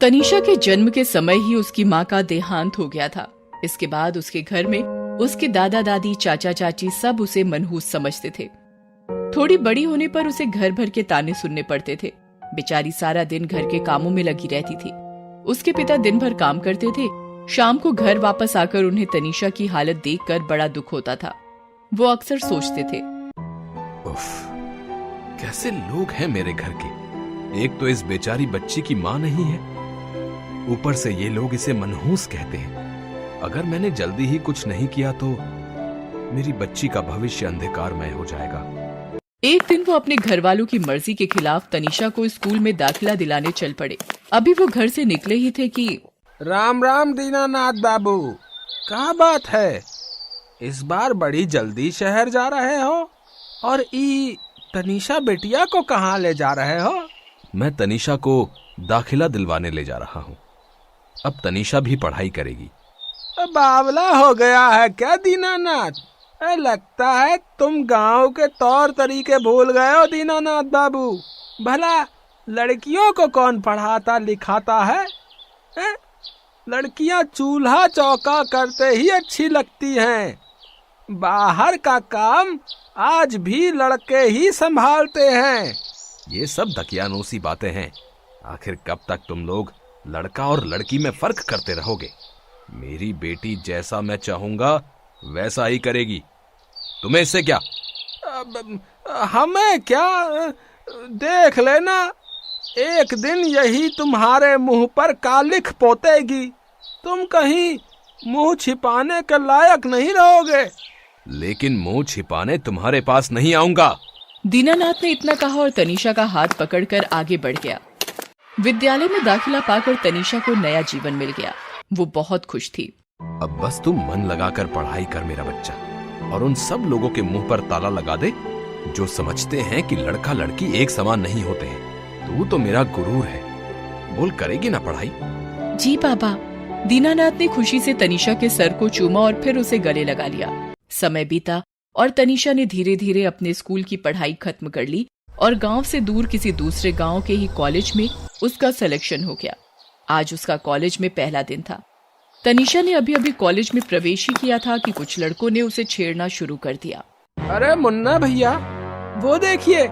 तनीषा के जन्म के समय ही उसकी माँ का देहांत हो गया था। इसके बाद उसके घर में उसके दादा दादी, चाचा चाची सब उसे मनहूस समझते थे। थोड़ी बड़ी होने पर उसे घर भर के ताने सुनने पड़ते थे। बेचारी सारा दिन घर के कामों में लगी रहती थी। उसके पिता दिन भर काम करते थे। शाम को घर वापस आकर उन्हें तनीषा की हालत देखकर बड़ा दुख होता था। वो अक्सर सोचते थे, उफ, कैसे लोग हैं मेरे घर के। एक तो इस बेचारी बच्ची की माँ नहीं है, ऊपर से ये लोग इसे मनहूस कहते हैं। अगर मैंने जल्दी ही कुछ नहीं किया तो मेरी बच्ची का भविष्य अंधकारमय हो जाएगा। एक दिन वो अपने घर वालों की मर्जी के खिलाफ तनीषा को स्कूल में दाखिला दिलाने चल पड़े। अभी वो घर से निकले ही थे कि राम राम दीनानाथ बाबू, क्या बात है? इस बार बड़ी जल्दी शहर जा रहे हो और ई तनीषा बेटिया को कहाँ ले जा रहे हो? मैं तनीषा को दाखिला दिलवाने ले जा रहा हूँ। अब तनीषा भी पढ़ाई करेगी। बावला हो गया है क्या दीनानाथ? लगता है तुम गांव के तौर तरीके भूल गए हो दीनानाथ बाबू। भला लड़कियों को कौन पढ़ाता लिखाता है? लड़कियां चूल्हा चौका करते ही अच्छी लगती हैं। बाहर का काम आज भी लड़के ही संभालते हैं। ये सब दकियानूसी बातें हैं। आखिर कब तक तुम लोग लड़का और लड़की में फर्क करते रहोगे? मेरी बेटी जैसा मैं चाहूंगा वैसा ही करेगी। तुम्हें इससे क्या? हमें क्या? देख लेना, एक दिन यही तुम्हारे मुंह पर कालिख पोतेगी। तुम कहीं मुंह छिपाने के लायक नहीं रहोगे। लेकिन मुंह छिपाने तुम्हारे पास नहीं आऊंगा। दीनानाथ ने इतना कहा और तनीषा का हाथ पकड़कर आगे बढ़ गया। विद्यालय में दाखिला पाकर तनीषा को नया जीवन मिल गया। वो बहुत खुश थी। अब बस तुम मन लगाकर पढ़ाई कर मेरा बच्चा, और उन सब लोगों के मुंह पर ताला लगा दे जो समझते हैं कि लड़का लड़की एक समान नहीं होते हैं। तू तो मेरा गुरूर है। बोल, करेगी ना पढ़ाई? जी पापा। दीनानाथ ने खुशी से तनीषा के सर को चूमा और फिर उसे गले लगा लिया। समय बीता और तनीषा ने धीरे धीरे अपने स्कूल की पढ़ाई खत्म कर ली और गांव से दूर किसी दूसरे गांव के ही कॉलेज में उसका सिलेक्शन हो गया। आज उसका कॉलेज में पहला दिन था। तनीषा ने अभी अभी कॉलेज में प्रवेश ही किया था कि कुछ लड़कों ने उसे छेड़ना शुरू कर दिया। अरे मुन्ना भैया, वो देखिए,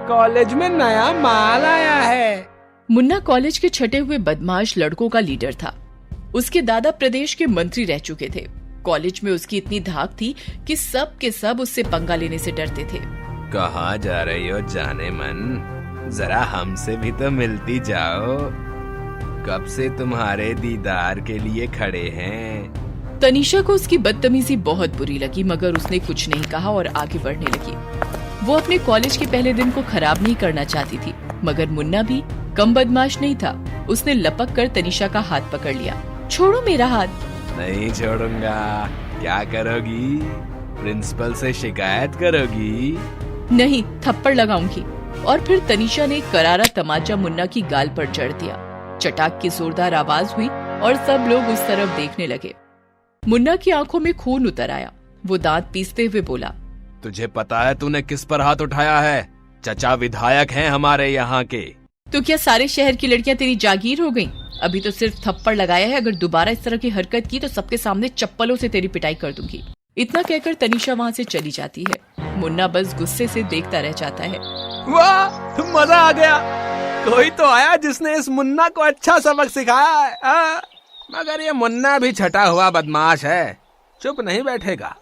कॉलेज में नया माल आया है। मुन्ना कॉलेज के छटे हुए बदमाश लड़कों का लीडर था। उसके दादा प्रदेश के मंत्री रह चुके थे। कॉलेज में उसकी इतनी धाक थी कि सब के सब उससे पंगा लेने से डरते थे। कहाँ जा रही हो जाने मन? जरा हमसे भी तो मिलती जाओ। कब से तुम्हारे दीदार के लिए खड़े हैं। तनीषा को उसकी बदतमीजी बहुत बुरी लगी, मगर उसने कुछ नहीं कहा और आगे बढ़ने लगी। वो अपने कॉलेज के पहले दिन को खराब नहीं करना चाहती थी, मगर मुन्ना भी कम बदमाश नहीं था। उसने लपक कर तनीषा का हाथ पकड़ लिया। छोड़ो मेरा हाथ। नहीं छोड़ूंगा। क्या करोगी? प्रिंसिपल से शिकायत करोगी? नहीं, थप्पड़ लगाऊंगी। और फिर तनीषा ने करारा तमाचा मुन्ना की गाल पर जड़ दिया। चटाक की जोरदार आवाज हुई और सब लोग उस तरफ देखने लगे। मुन्ना की आंखों में खून उतर आया। वो दांत पीसते हुए बोला, तुझे पता है तूने किस पर हाथ उठाया है? चचा विधायक हैं हमारे यहाँ के। तो क्या सारे शहर की लड़कियां तेरी जागीर हो गईं? अभी तो सिर्फ थप्पड़ लगाया है। अगर दोबारा इस तरह की हरकत की तो सबके सामने चप्पलों से तेरी पिटाई कर दूंगी। इतना कहकर तनीषा वहाँ से चली जाती है। मुन्ना बस गुस्से से देखता रह जाता है। वाह, मजा आ गया। कोई तो आया जिसने इस मुन्ना को अच्छा सबक सिखाया है। मगर ये मुन्ना भी छटा हुआ बदमाश है, चुप नहीं बैठेगा।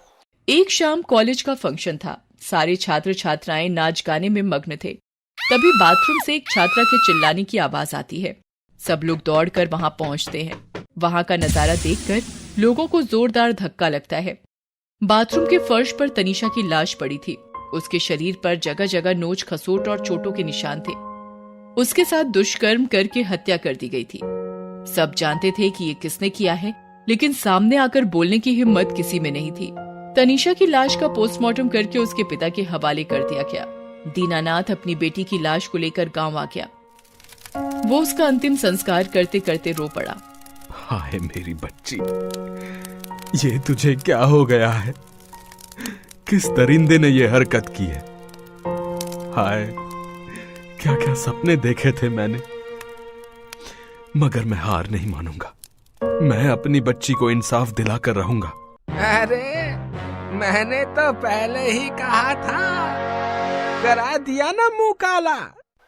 एक शाम कॉलेज का फंक्शन था। सारे छात्र छात्राएं नाच गाने में मग्न थे। तभी बाथरूम से एक छात्रा के चिल्लाने की आवाज आती है। सब लोग दौड़कर वहां पहुंचते हैं। वहां का नजारा देखकर लोगों को जोरदार धक्का लगता है। बाथरूम के फर्श पर तनीषा की लाश पड़ी थी। उसके शरीर पर जगह जगह नोच खसोट और चोटों के निशान थे। उसके साथ दुष्कर्म करके हत्या कर दी गई थी। सब जानते थे कि ये किसने किया है, लेकिन सामने आकर बोलने की हिम्मत किसी में नहीं थी। तनीषा की लाश का पोस्टमार्टम करके उसके पिता के हवाले कर दिया गया। दीनानाथ अपनी बेटी की लाश को लेकर गांव आ गया। वो उसका अंतिम संस्कार करते करते रो पड़ा। हाय मेरी बच्ची, ये तुझे क्या हो गया है? किस दरिंदे ने ये हरकत की है? हाय, क्या क्या सपने देखे थे मैंने। मगर मैं हार नहीं मानूंगा। मैं अपनी बच्ची को इंसाफ दिलाकर रहूंगा। अरे मैंने तो पहले ही कहा था, करा दिया ना मुंह काला।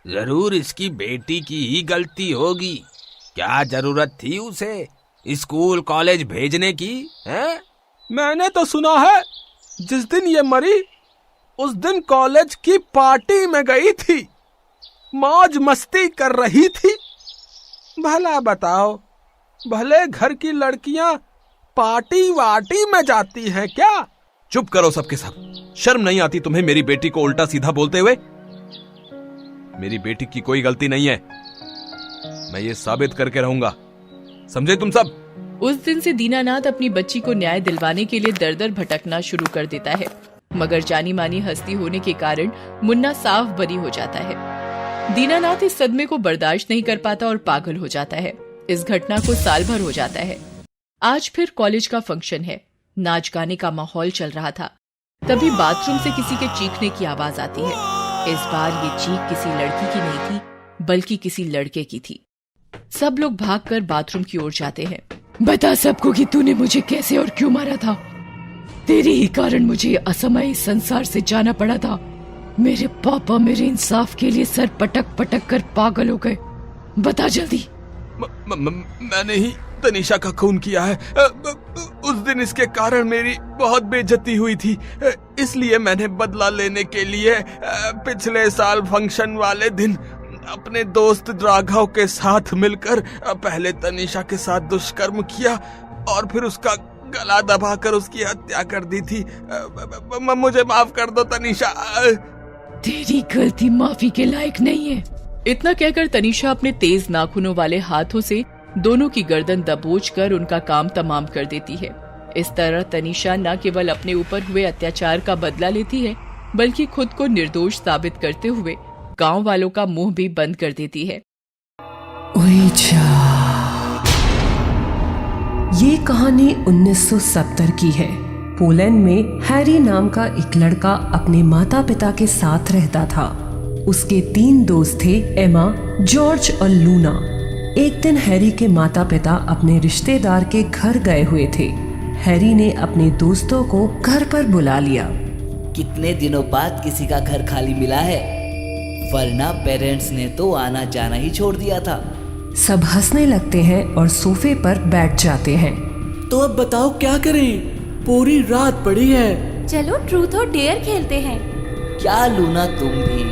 जरूर इसकी बेटी की ही गलती होगी। क्या जरूरत थी उसे स्कूल कॉलेज भेजने की, हैं? मैंने तो सुना है जिस दिन ये मरी उस दिन कॉलेज की पार्टी में गई थी, मौज मस्ती कर रही थी। भला बताओ, भले घर की लड़कियां पार्टी वार्टी में जाती हैं क्या? चुप करो सबके सब। शर्म नहीं आती तुम्हें मेरी बेटी को उल्टा सीधा बोलते हुए? मेरी बेटी की कोई गलती नहीं है, मैं ये साबित करके रहूंगा, समझे तुम सब? उस दिन से दीनानाथ अपनी बच्ची को न्याय दिलवाने के लिए दर दर भटकना शुरू कर देता है, मगर जानी मानी हस्ती होने के कारण मुन्ना साफ बरी हो जाता है। दीनानाथ इस सदमे को बर्दाश्त नहीं कर पाता और पागल हो जाता है। इस घटना को साल भर हो जाता है। आज फिर कॉलेज का फंक्शन है, नाच गाने का माहौल चल रहा था। तभी बाथरूम से किसी के चीखने की आवाज आती है। इस बार ये चीख किसी लड़की की नहीं थी, बल्कि किसी लड़के की थी। सब लोग भागकर बाथरूम की ओर जाते हैं। बता सबको कि तूने मुझे कैसे और क्यों मारा था। तेरे ही कारण मुझे असमय इस संसार से जाना पड़ा था। मेरे पापा मेरे इंसाफ के लिए सर पटक पटक कर पागल हो गए। बता जल्दी। मैंने ही तनीषा का खून किया है। उस दिन इसके कारण मेरी बहुत बेइज्जती हुई थी, इसलिए मैंने बदला लेने के लिए पिछले साल फंक्शन वाले दिन अपने दोस्त राघव के साथ मिलकर पहले तनीषा के साथ दुष्कर्म किया और फिर उसका गला दबाकर उसकी हत्या कर दी थी। मुझे माफ कर दो तनीषा। तेरी गलती माफी के लायक नहीं है। इतना कहकर तनीषा अपने तेज नाखूनों वाले हाथों से दोनों की गर्दन दबोचकर उनका काम तमाम कर देती है। इस तरह तनीषा न केवल अपने ऊपर हुए अत्याचार का बदला लेती है, बल्कि खुद को निर्दोष साबित करते हुए गांव वालों का मुंह भी बंद कर देती है। ये कहानी 1970 की है। पोलैंड में हैरी नाम का एक लड़का अपने माता पिता के साथ रहता था। उसके 3 दोस्त थे, एमा, जॉर्ज और लूना। एक दिन हैरी के माता पिता अपने रिश्तेदार के घर गए हुए थे। हैरी ने अपने दोस्तों को घर पर बुला लिया। कितने दिनों बाद किसी का घर खाली मिला है, वरना पेरेंट्स ने तो आना जाना ही छोड़ दिया था। सब हंसने लगते हैं और सोफे पर बैठ जाते हैं। तो अब बताओ क्या करें, पूरी रात पड़ी है। चलो ट्रूथ और डेयर खेलते हैं। क्या लूना, तुम भी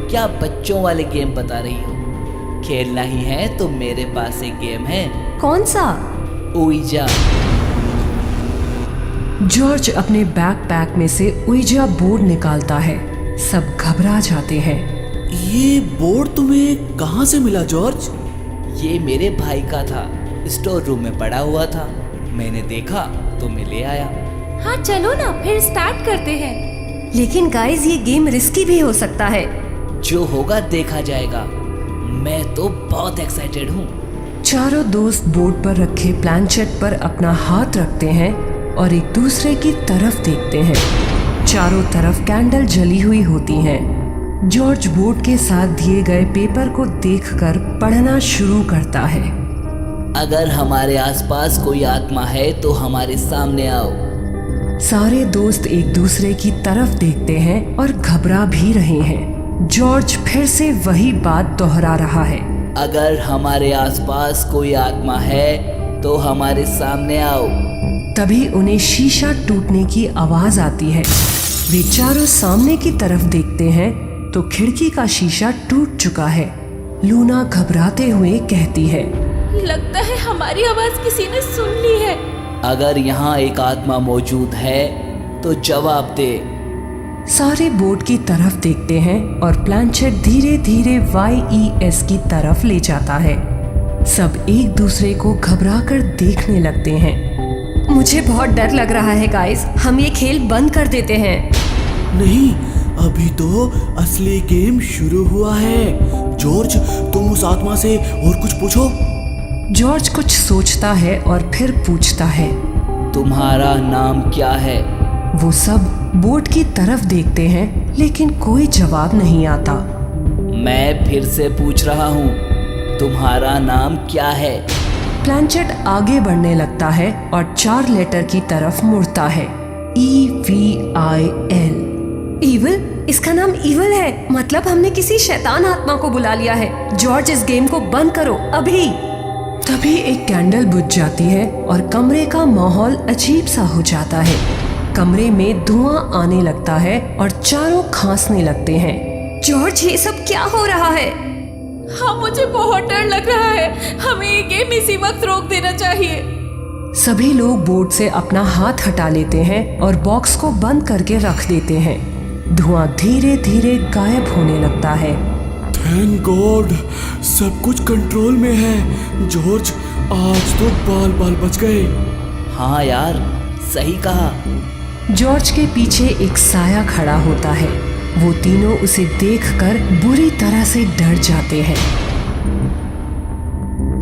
क्या बच्चों वाले गेम बता रही हो? खेलना ही है तो मेरे पास एक गेम है। कौन सा? ओइजा। जॉर्ज अपने बैकपैक में से ओइजा बोर्ड निकालता है। सब घबरा जाते हैं। ये बोर्ड तुम्हें कहाँ से मिला जॉर्ज? ये मेरे भाई का था, स्टोर रूम में पड़ा हुआ था। मैंने देखा तो मैं ले आया। हाँ चलो ना फिर स्टार्ट करते हैं। लेकिन गाइस ये गेम रिस्की भी हो सकता है। जो होगा देखा जाएगा। मैं तो बहुत एक्साइटेड हूँ। चारों दोस्त बोर्ड पर रखे प्लानचेट पर अपना हाथ रखते हैं और एक दूसरे की तरफ देखते हैं। चारों तरफ कैंडल जली हुई होती हैं। जॉर्ज बोर्ड के साथ दिए गए पेपर को देखकर पढ़ना शुरू करता है। अगर हमारे आसपास कोई आत्मा है तो हमारे सामने आओ। सारे दोस्त एक दूसरे की तरफ देखते हैं और घबरा भी रहे हैं। जॉर्ज फिर से वही बात दोहरा रहा है। अगर हमारे आसपास कोई आत्मा है तो हमारे सामने आओ। तभी उन्हें शीशा टूटने की आवाज आती है। वे चारों सामने की तरफ देखते हैं तो खिड़की का शीशा टूट चुका है। लूना घबराते हुए कहती है, लगता है हमारी आवाज किसी ने सुन ली है। अगर यहाँ एक आत्मा मौजूद है तो जवाब दे। सारे बोर्ड की तरफ देखते हैं और प्लानचेट धीरे धीरे YES की तरफ ले जाता है। सब एक दूसरे को घबराकर देखने लगते हैं। मुझे बहुत डर लग रहा है गाइस, हम ये खेल बंद कर देते हैं। नहीं, अभी तो असली गेम शुरू हुआ है। जॉर्ज, तुम उस आत्मा से और कुछ पूछो। जॉर्ज कुछ सोचता है और फिर पूछता है, तुम्हारा नाम क्या है? वो सब बोर्ड की तरफ देखते हैं लेकिन कोई जवाब नहीं आता। मैं फिर से पूछ रहा हूँ, तुम्हारा नाम क्या है? प्लैंचेट आगे बढ़ने लगता है और 4 लेटर की तरफ मुड़ता है। EVIL। ईविल? इसका नाम ईविल है, मतलब हमने किसी शैतान आत्मा को बुला लिया है। जॉर्ज, इस गेम को बंद करो अभी। तभी एक कैंडल बुझ जाती है और कमरे का माहौल अजीब सा हो जाता है। कमरे में धुआं आने लगता है और चारों खांसने लगते हैं। जॉर्ज, ये सब क्या हो रहा है? हाँ, मुझे बहुत डर लग रहा है। हमें ये गेम इसी वक्त रोक देना चाहिए। सभी लोग बोर्ड से अपना हाथ हटा लेते हैं और बॉक्स को बंद करके रख देते हैं। धुआं धीरे धीरे गायब होने लगता है। थैंक गॉड, सब कुछ कंट्रोल में है। जॉर्ज, आज तो बाल बाल बच गए। हाँ यार, सही कहा। जॉर्ज के पीछे एक साया खड़ा होता है। वो तीनों उसे देखकर बुरी तरह से डर जाते हैं।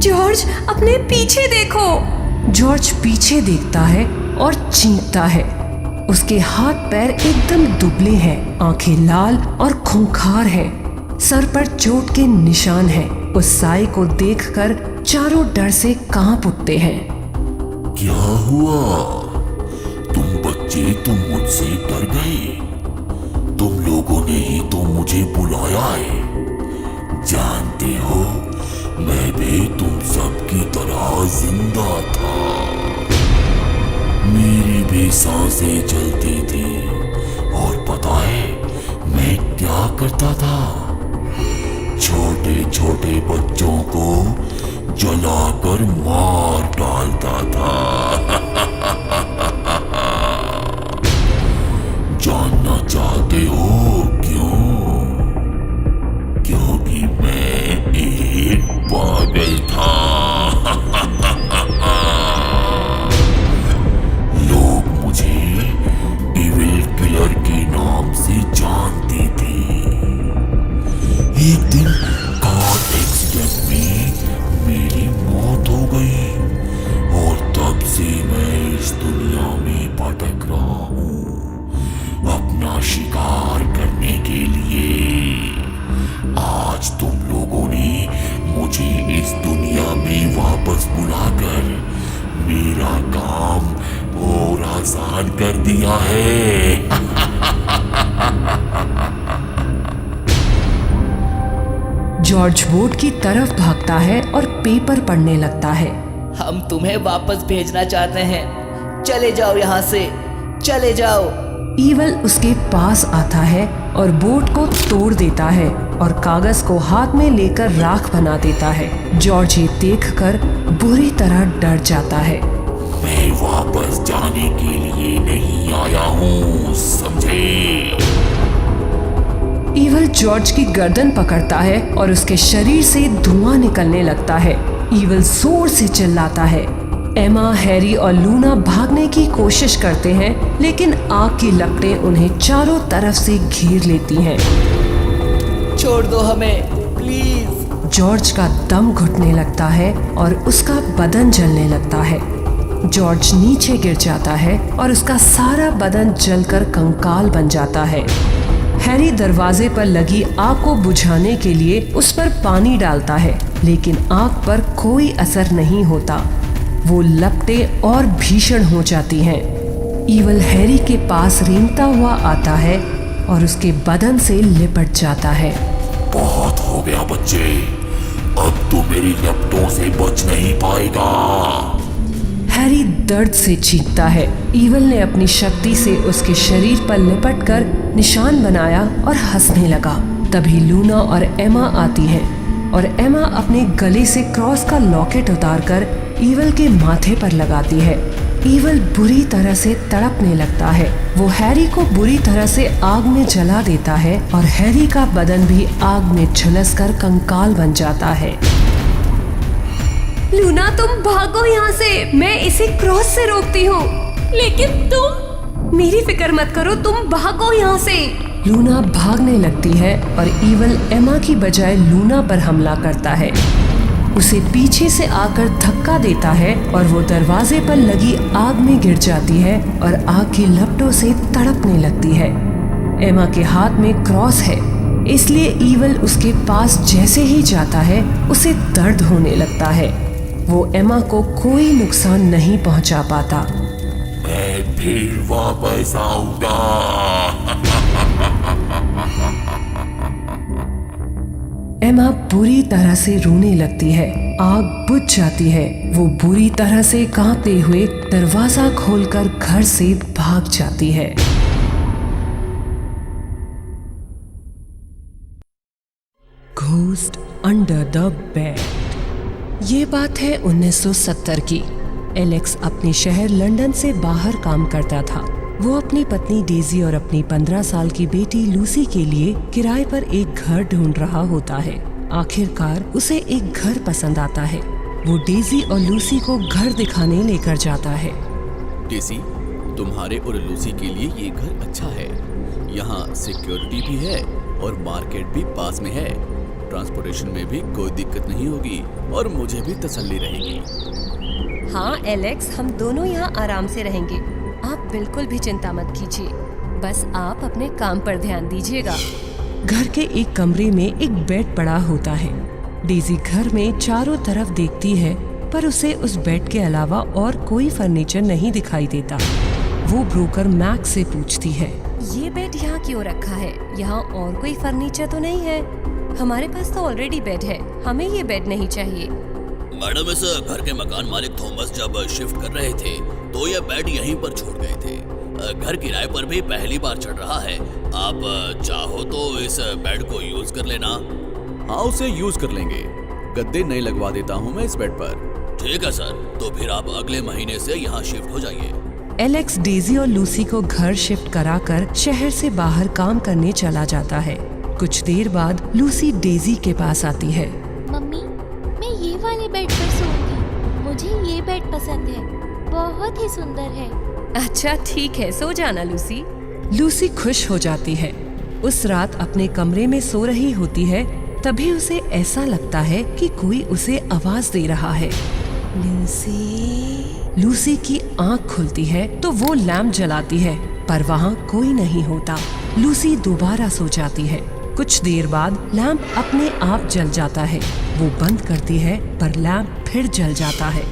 जॉर्ज, अपने पीछे देखो। जॉर्ज पीछे देखता है और चीखता है। उसके हाथ पैर एकदम दुबले हैं, आंखें लाल और खूंखार हैं, सर पर चोट के निशान हैं। उस साई को देखकर चारों डर से कांप उठते हैं। क्या हुआ? तुम बच्चे, तुम मुझसे डर गए? तुम लोगों ने ही तो मुझे बुलाया है। जानते हो, मैं भी तुम सब की तरह जिंदा था। मेरी भी सांसें चलती थी और पता है मैं क्या करता था? छोटे छोटे बच्चों को जलाकर मार डालता था। जानना चाहते हो क्यों? क्योंकि मैं एक पागल था। लोग मुझे इविल किलर के नाम से जानते थे। एक दिन कार एक्सीडेंट में मेरी मौत हो गई और तब से मैं इस दुनिया में भटक रहा हूँ, अपना शिकार करने के लिए। आज तुम लोगों ने मुझे इस दुनिया में वापस बुलाकर मेरा काम और आसान कर दिया है। जॉर्ज बोर्ड की तरफ भागता है और पेपर पढ़ने लगता है। हम तुम्हें वापस भेजना चाहते हैं। चले जाओ यहाँ से, चले जाओ। ईविल उसके पास आता है और बोर्ड को तोड़ देता है और कागज को हाथ में लेकर राख बना देता है। जॉर्ज ये देखकर बुरी तरह डर जाता है। मैं वापस जाने के लिए नहीं आया हूँ, समझे? ईविल जॉर्ज की गर्दन पकड़ता है और उसके शरीर से धुआं निकलने लगता है। ईविल जोर से चिल्लाता है। एमा, हैरी और लूना भागने की कोशिश करते हैं, लेकिन आग की लपटें उन्हें चारों तरफ से घेर लेती हैं। छोड़ दो हमें, प्लीज। जॉर्ज का दम घुटने लगता है और उसका बदन जलने लगता है। जॉर्ज नीचे गिर जाता है और उसका सारा बदन जलकर कंकाल बन जाता है। हैरी दरवाजे पर लगी आग को बुझाने के लिए उस पर पानी डालता है, लेकिन आग पर कोई असर नहीं होता। वो लपटें और भीषण हो जाती हैं। ईविल हैरी के पास रेंगता हुआ आता है और उसके बदन से लिपट जाता है। बहुत हो गया बच्चे, अब तू मेरी लपटों से बच नहीं पाएगा। हैरी दर्द से चीखता है। ईविल ने अपनी शक्ति से उसके शरीर पर लिपटकर निशान बनाया और हंसने लगा। तभी लूना और एमा आती हैं और एमा अपने गले से क्रॉस का लॉकेट उतारकर ईविल के माथे पर लगाती है। ईविल बुरी तरह से तड़पने लगता है। वो हैरी को बुरी तरह से आग में जला देता है और हैरी का बदन भी आग में झुलसकर कंकाल बन जाता है। लूना, तुम भागो यहाँ से, मैं इसे क्रॉस से रोकती हूँ। लेकिन तुम। मेरी फिक्र मत करो, तुम भागो यहाँ से। लूना भागने लगती है और ईविल एमा की बजाय लूना पर हमला करता है। उसे पीछे से आकर धक्का देता है और वो दरवाजे पर लगी आग में गिर जाती है और आग की लपटों से तड़पने लगती है। एमा के हाथ में क्रॉस है। इसलिए ईवल उसके पास जैसे ही जाता है उसे दर्द होने लगता है। वो एमा को कोई नुकसान नहीं पहुंचा पाता। मैं फिर वापस आऊंगा। एमा बुरी तरह से रोने लगती है। आग बुझ जाती है। वो बुरी तरह से कांपते हुए दरवाजा खोलकर घर से भाग जाती है। Ghost under the bed. ये बात है 1970 की। एलेक्स अपने शहर लंदन से बाहर काम करता था। वो अपनी पत्नी डेजी और अपनी 15 साल की बेटी लूसी के लिए किराए पर एक घर ढूंढ रहा होता है। आखिरकार उसे एक घर पसंद आता है। वो डेजी और लूसी को घर दिखाने लेकर जाता है। डेजी, तुम्हारे और लूसी के लिए ये घर अच्छा है। यहाँ सिक्योरिटी भी है और मार्केट भी पास में है। ट्रांसपोर्टेशन में भी कोई दिक्कत नहीं होगी और मुझे भी तसल्ली रहेगी। हाँ एलेक्स, हम दोनों यहाँ आराम से रहेंगे। आप बिल्कुल भी चिंता मत कीजिए, बस आप अपने काम पर ध्यान दीजिएगा। घर के एक कमरे में एक बेड पड़ा होता है। डेजी घर में चारों तरफ देखती है पर उसे उस बेड के अलावा और कोई फर्नीचर नहीं दिखाई देता। वो ब्रोकर मैक्स से पूछती है, ये बेड यहाँ क्यों रखा है? यहाँ और कोई फर्नीचर तो नहीं है? हमारे पास तो ऑलरेडी बेड है, हमें ये बेड नहीं चाहिए। मैडम, इस घर के मकान मालिक थॉमस जब शिफ्ट कर रहे थे तो ये बेड यहीं पर छोड़ गए थे। घर किराए पर भी पहली बार चढ़ रहा है। आप चाहो तो इस बेड को यूज कर लेना। हाँ, उसे यूज कर लेंगे। गद्दे नए लगवा देता हूँ मैं इस बेड पर। ठीक है सर, तो फिर आप अगले महीने से यहाँ शिफ्ट हो जाइए। एलेक्स डेजी और लूसी को घर शिफ्ट कराकर शहर से बाहर काम करने चला जाता है। कुछ देर बाद लूसी डेजी के पास आती है। मम्मी, मैं ये वाले बेड पर सोऊंगी। मुझे ये बेड पसंद है, बहुत ही सुंदर है। अच्छा ठीक है, सो जाना लूसी। लूसी खुश हो जाती है। उस रात अपने कमरे में सो रही होती है, तभी उसे ऐसा लगता है कि कोई उसे आवाज दे रहा है। लूसी। लूसी की आंख खुलती है तो वो लैंप जलाती है पर वहाँ कोई नहीं होता। लूसी दोबारा सो जाती है। कुछ देर बाद लैंप अपने आप जल जाता है। वो बंद करती है पर लैंप फिर जल जाता है।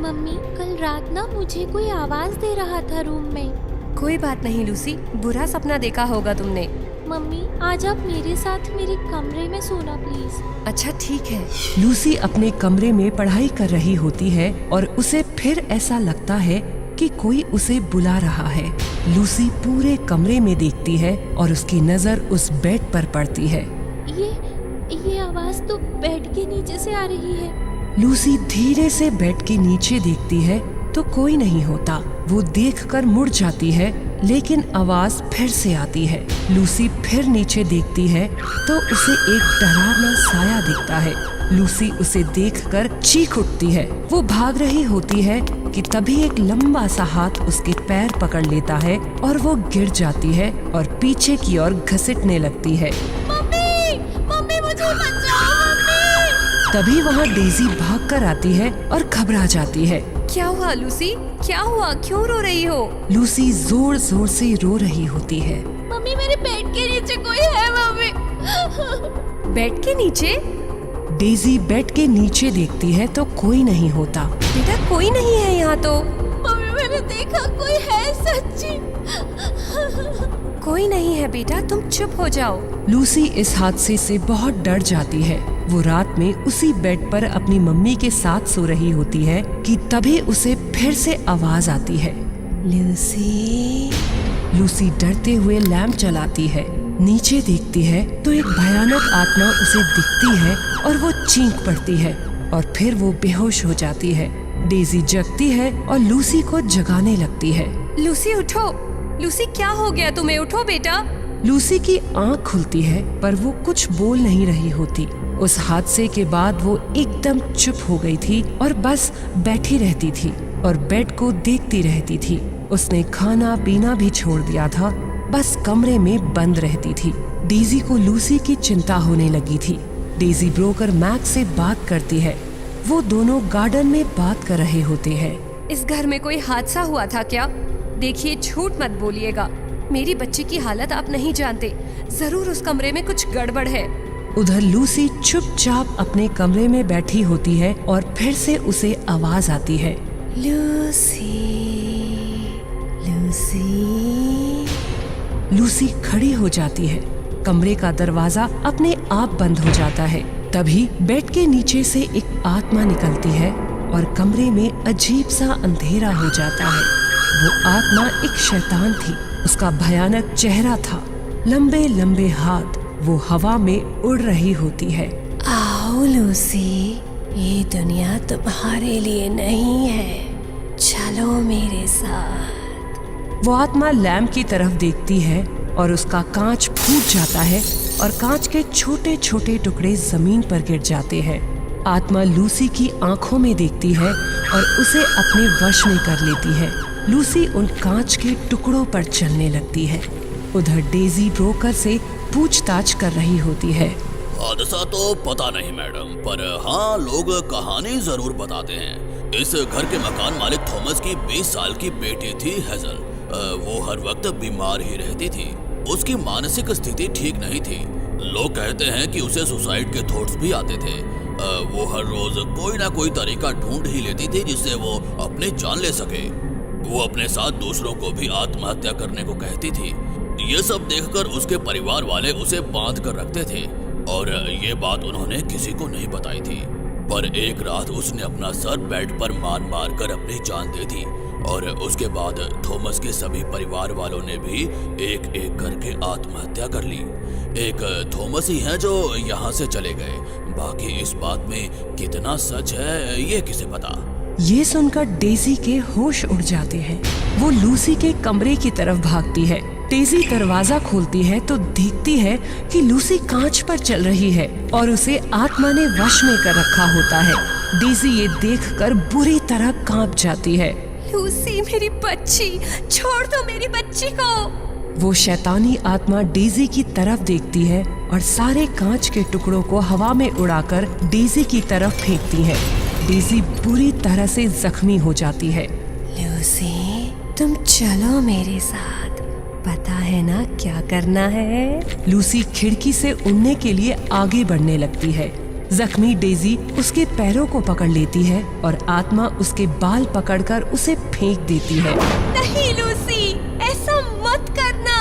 मम्मी, कल रात ना मुझे कोई आवाज दे रहा था रूम में। कोई बात नहीं लूसी, बुरा सपना देखा होगा तुमने। मम्मी, आज आप मेरे साथ मेरे कमरे में सोना प्लीज। अच्छा ठीक है। लूसी अपने कमरे में पढ़ाई कर रही होती है और उसे फिर ऐसा लगता है कि कोई उसे बुला रहा है। लूसी पूरे कमरे में देखती है और उसकी नजर उस बेड पर पड़ती है। ये आवाज तो बेड के नीचे से आ रही है। लूसी धीरे से बेड के नीचे देखती है तो कोई नहीं होता। वो देखकर मुड़ जाती है लेकिन आवाज फिर से आती है। लूसी फिर नीचे देखती है तो उसे एक डरावना साया दिखता है। लूसी उसे देखकर चीख उठती है। वो भाग रही होती है कि तभी एक लंबा सा हाथ उसके पैर पकड़ लेता है और वो गिर जाती है और पीछे की ओर घसीटने लगती है। मम्मी, मम्मी मुझे बचाओ मम्मी। तभी वहाँ डेजी भागकर आती है और घबरा जाती है। क्या हुआ लूसी? क्या हुआ? क्यों रो रही हो? लूसी जोर जोर से रो रही होती है। मम्मी, मेरे बेड के नीचे कोई है मम्मी। बेड के नीचे? डेजी बेड के नीचे देखती है तो कोई नहीं होता। बेटा कोई नहीं है यहाँ तो। मम्मी, मैंने देखा कोई है सच्ची। कोई नहीं है बेटा, तुम चुप हो जाओ। लूसी इस हादसे से बहुत डर जाती है। वो रात में उसी बेड पर अपनी मम्मी के साथ सो रही होती है कि तभी उसे फिर से आवाज आती है। लूसी। लूसी डरते हुए लैंप जलाती है। नीचे देखती है तो एक भयानक आत्मा उसे दिखती है और वो चीख पड़ती है और फिर वो बेहोश हो जाती है। डेजी जगती है और लूसी को जगाने लगती है। लूसी उठो। लूसी क्या हो गया तुम्हें? उठो बेटा। लूसी की आंख खुलती है पर वो कुछ बोल नहीं रही होती। उस हादसे के बाद वो एकदम चुप हो गई थी और बस बैठी रहती थी और बेड को देखती रहती थी। उसने खाना पीना भी छोड़ दिया था, बस कमरे में बंद रहती थी। डेजी को लूसी की चिंता होने लगी थी। डेजी ब्रोकर मैक्स से बात करती है। वो दोनों गार्डन में बात कर रहे होते हैं। इस घर में कोई हादसा हुआ था क्या? देखिए, झूठ मत बोलिएगा। मेरी बच्ची की हालत आप नहीं जानते। जरूर उस कमरे में कुछ गड़बड़ है। उधर लूसी चुपचाप अपने कमरे में बैठी होती है और फिर से उसे आवाज आती है, लूसी, लूसी। लूसी खड़ी हो जाती है। कमरे का दरवाजा अपने आप बंद हो जाता है। तभी बेड के नीचे से एक आत्मा निकलती है और कमरे में अजीब सा अंधेरा हो जाता है। वो आत्मा एक शैतान थी। उसका भयानक चेहरा था, लंबे लंबे हाथ, वो हवा में उड़ रही होती है। आओ लूसी, ये दुनिया तुम्हारे लिए नहीं है, चलो मेरे साथ। वो आत्मा लैम्प की तरफ देखती है और उसका कांच फूट जाता है और कांच के छोटे छोटे टुकड़े जमीन पर गिर जाते हैं। आत्मा लूसी की आंखों में देखती है और उसे अपने वश में कर लेती है। लूसी उन कांच के टुकड़ों पर चलने लगती है। उधर डेजी ब्रोकर से पूछताछ कर रही होती है। हादसा तो पता नहीं मैडम, पर हाँ लोग कहानी जरूर बताते हैं। इस घर के मकान मालिक थॉमस की 20 साल की बेटी थी हेजल। वो हर वक्त बीमार ही रहती थी। उसकी मानसिक स्थिति ठीक नहीं थी। लोग कहते हैं कि उसे सुसाइड के थॉट्स भी आते थे। वो हर रोज कोई ना कोई तरीका ढूंढ ही लेती थी जिससे वो अपनी जान ले सके। वो अपने साथ दूसरों को भी आत्महत्या करने को कहती थी। ये सब देखकर उसके परिवार वाले उसे बांध कर रखते थे और ये बात उन्होंने किसी को नहीं बताई थी। पर एक रात उसने अपना सर बेड पर मार कर अपनी जान दे दी और उसके बाद थॉमस के सभी परिवार वालों ने भी एक एक करके आत्महत्या कर ली। एक थॉमस ही है जो यहाँ से चले गए। बाकी इस बात में कितना सच है ये किसे पता। ये सुनकर डेजी के होश उड़ जाते हैं। वो लूसी के कमरे की तरफ भागती है। डेजी दरवाजा खोलती है तो देखती है कि लूसी कांच पर चल रही है और उसे आत्मा ने वश में कर रखा होता है। डेजी ये देखकर बुरी तरह कांप जाती है। लूसी मेरी बच्ची, छोड़ दो मेरी बच्ची को। वो शैतानी आत्मा डेजी की तरफ देखती है और सारे कांच के टुकड़ों को हवा में उड़ाकर डेजी की तरफ फेंकती है। डेजी बुरी तरह से जख्मी हो जाती है। लूसी, तुम चलो मेरे साथ, पता है ना क्या करना है। लूसी खिड़की से उड़ने के लिए आगे बढ़ने लगती है। जख्मी डेजी उसके पैरों को पकड़ लेती है और आत्मा उसके बाल पकड़कर उसे फेंक देती है। नहीं लूसी, ऐसा मत करना,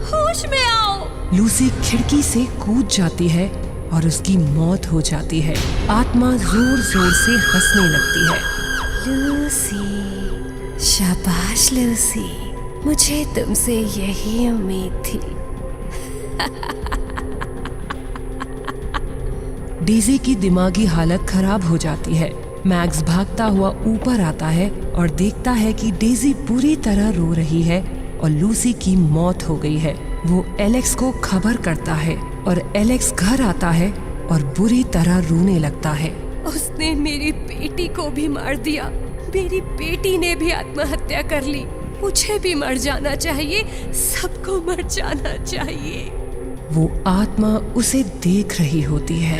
होश में आओ। लूसी खिड़की से कूद जाती है और उसकी मौत हो जाती है। आत्मा जोर जोर से हंसने लगती है। लूसी, शाबाश लूसी, मुझे तुमसे यही उम्मीद थी। डेजी की दिमागी हालत खराब हो जाती है। मैक्स भागता हुआ ऊपर आता है और देखता है कि डेजी पूरी तरह रो रही है और लूसी की मौत हो गई है। वो एलेक्स को खबर करता है और एलेक्स घर आता है और बुरी तरह रोने लगता है। उसने मेरी बेटी को भी मार दिया। मेरी बेटी ने भी आत्महत्या कर ली। मुझे भी मर जाना चाहिए, सबको मर जाना चाहिए। वो आत्मा उसे देख रही होती है।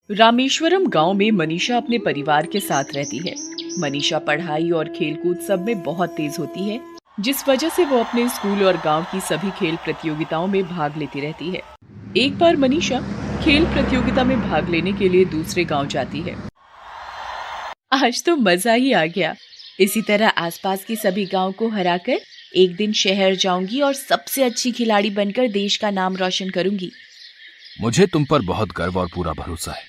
रामेश्वरम गांव में मनीषा अपने परिवार के साथ रहती है। मनीषा पढ़ाई और खेलकूद सब में बहुत तेज होती है, जिस वजह से वो अपने स्कूल और गांव की सभी खेल प्रतियोगिताओं में भाग लेती रहती है। एक बार मनीषा खेल प्रतियोगिता में भाग लेने के लिए दूसरे गांव जाती है। आज तो मजा ही आ गया। इसी तरह आसपास के सभी गांव को हराकर एक दिन शहर जाऊंगी और सबसे अच्छी खिलाड़ी बनकर देश का नाम रोशन करूंगी। मुझे तुम पर बहुत गर्व और पूरा भरोसा है।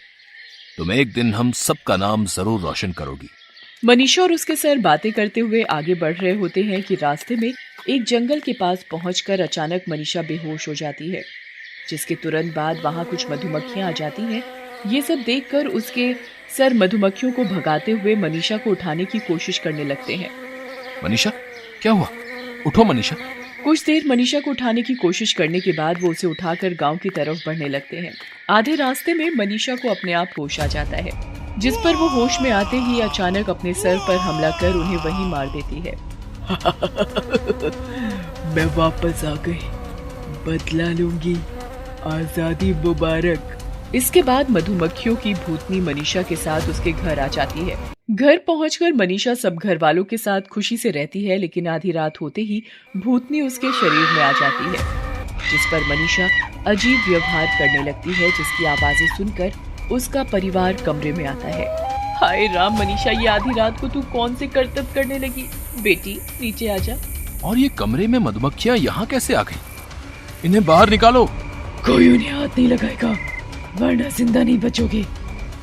तुम एक दिन हम सबका नाम जरूर रोशन करोगी। मनीषा और उसके सर बातें करते हुए आगे बढ़ रहे होते हैं कि रास्ते में एक जंगल के पास पहुंचकर अचानक मनीषा बेहोश हो जाती है, जिसके तुरंत बाद वहां कुछ मधुमक्खियां आ जाती हैं। ये सब देखकर उसके सर मधुमक्खियों को भगाते हुए मनीषा को उठाने की कोशिश करने लगते हैं। मनीषा, क्या हुआ? उठो मनीषा। कुछ देर मनीषा को उठाने की कोशिश करने के बाद वो उसे उठाकर गांव की तरफ बढ़ने लगते हैं। आधे रास्ते में मनीषा को अपने आप होश आ जाता है, जिस पर वो होश में आते ही अचानक अपने सर पर हमला कर उन्हें वहीं मार देती है। मैं वापस आ गई, बदला लूंगी, आजादी मुबारक। इसके बाद मधुमक्खियों की भूतनी मनीषा के साथ उसके घर आ जाती है। घर पहुंचकर मनीषा सब घर वालों के साथ खुशी से रहती है, लेकिन आधी रात होते ही भूतनी उसके शरीर में आ जाती है, जिस पर मनीषा अजीब व्यवहार करने लगती है, जिसकी आवाजें सुनकर उसका परिवार कमरे में आता है। हाय राम मनीषा, ये आधी रात को तू कौन से करतब करने लगी? बेटी नीचे आजा। और ये कमरे में मधुमक्खियां यहाँ कैसे आ गई? इन्हें बाहर निकालो। कोई उन्हें हाथ नहीं लगाएगा, वरना जिंदा नहीं बचोगे।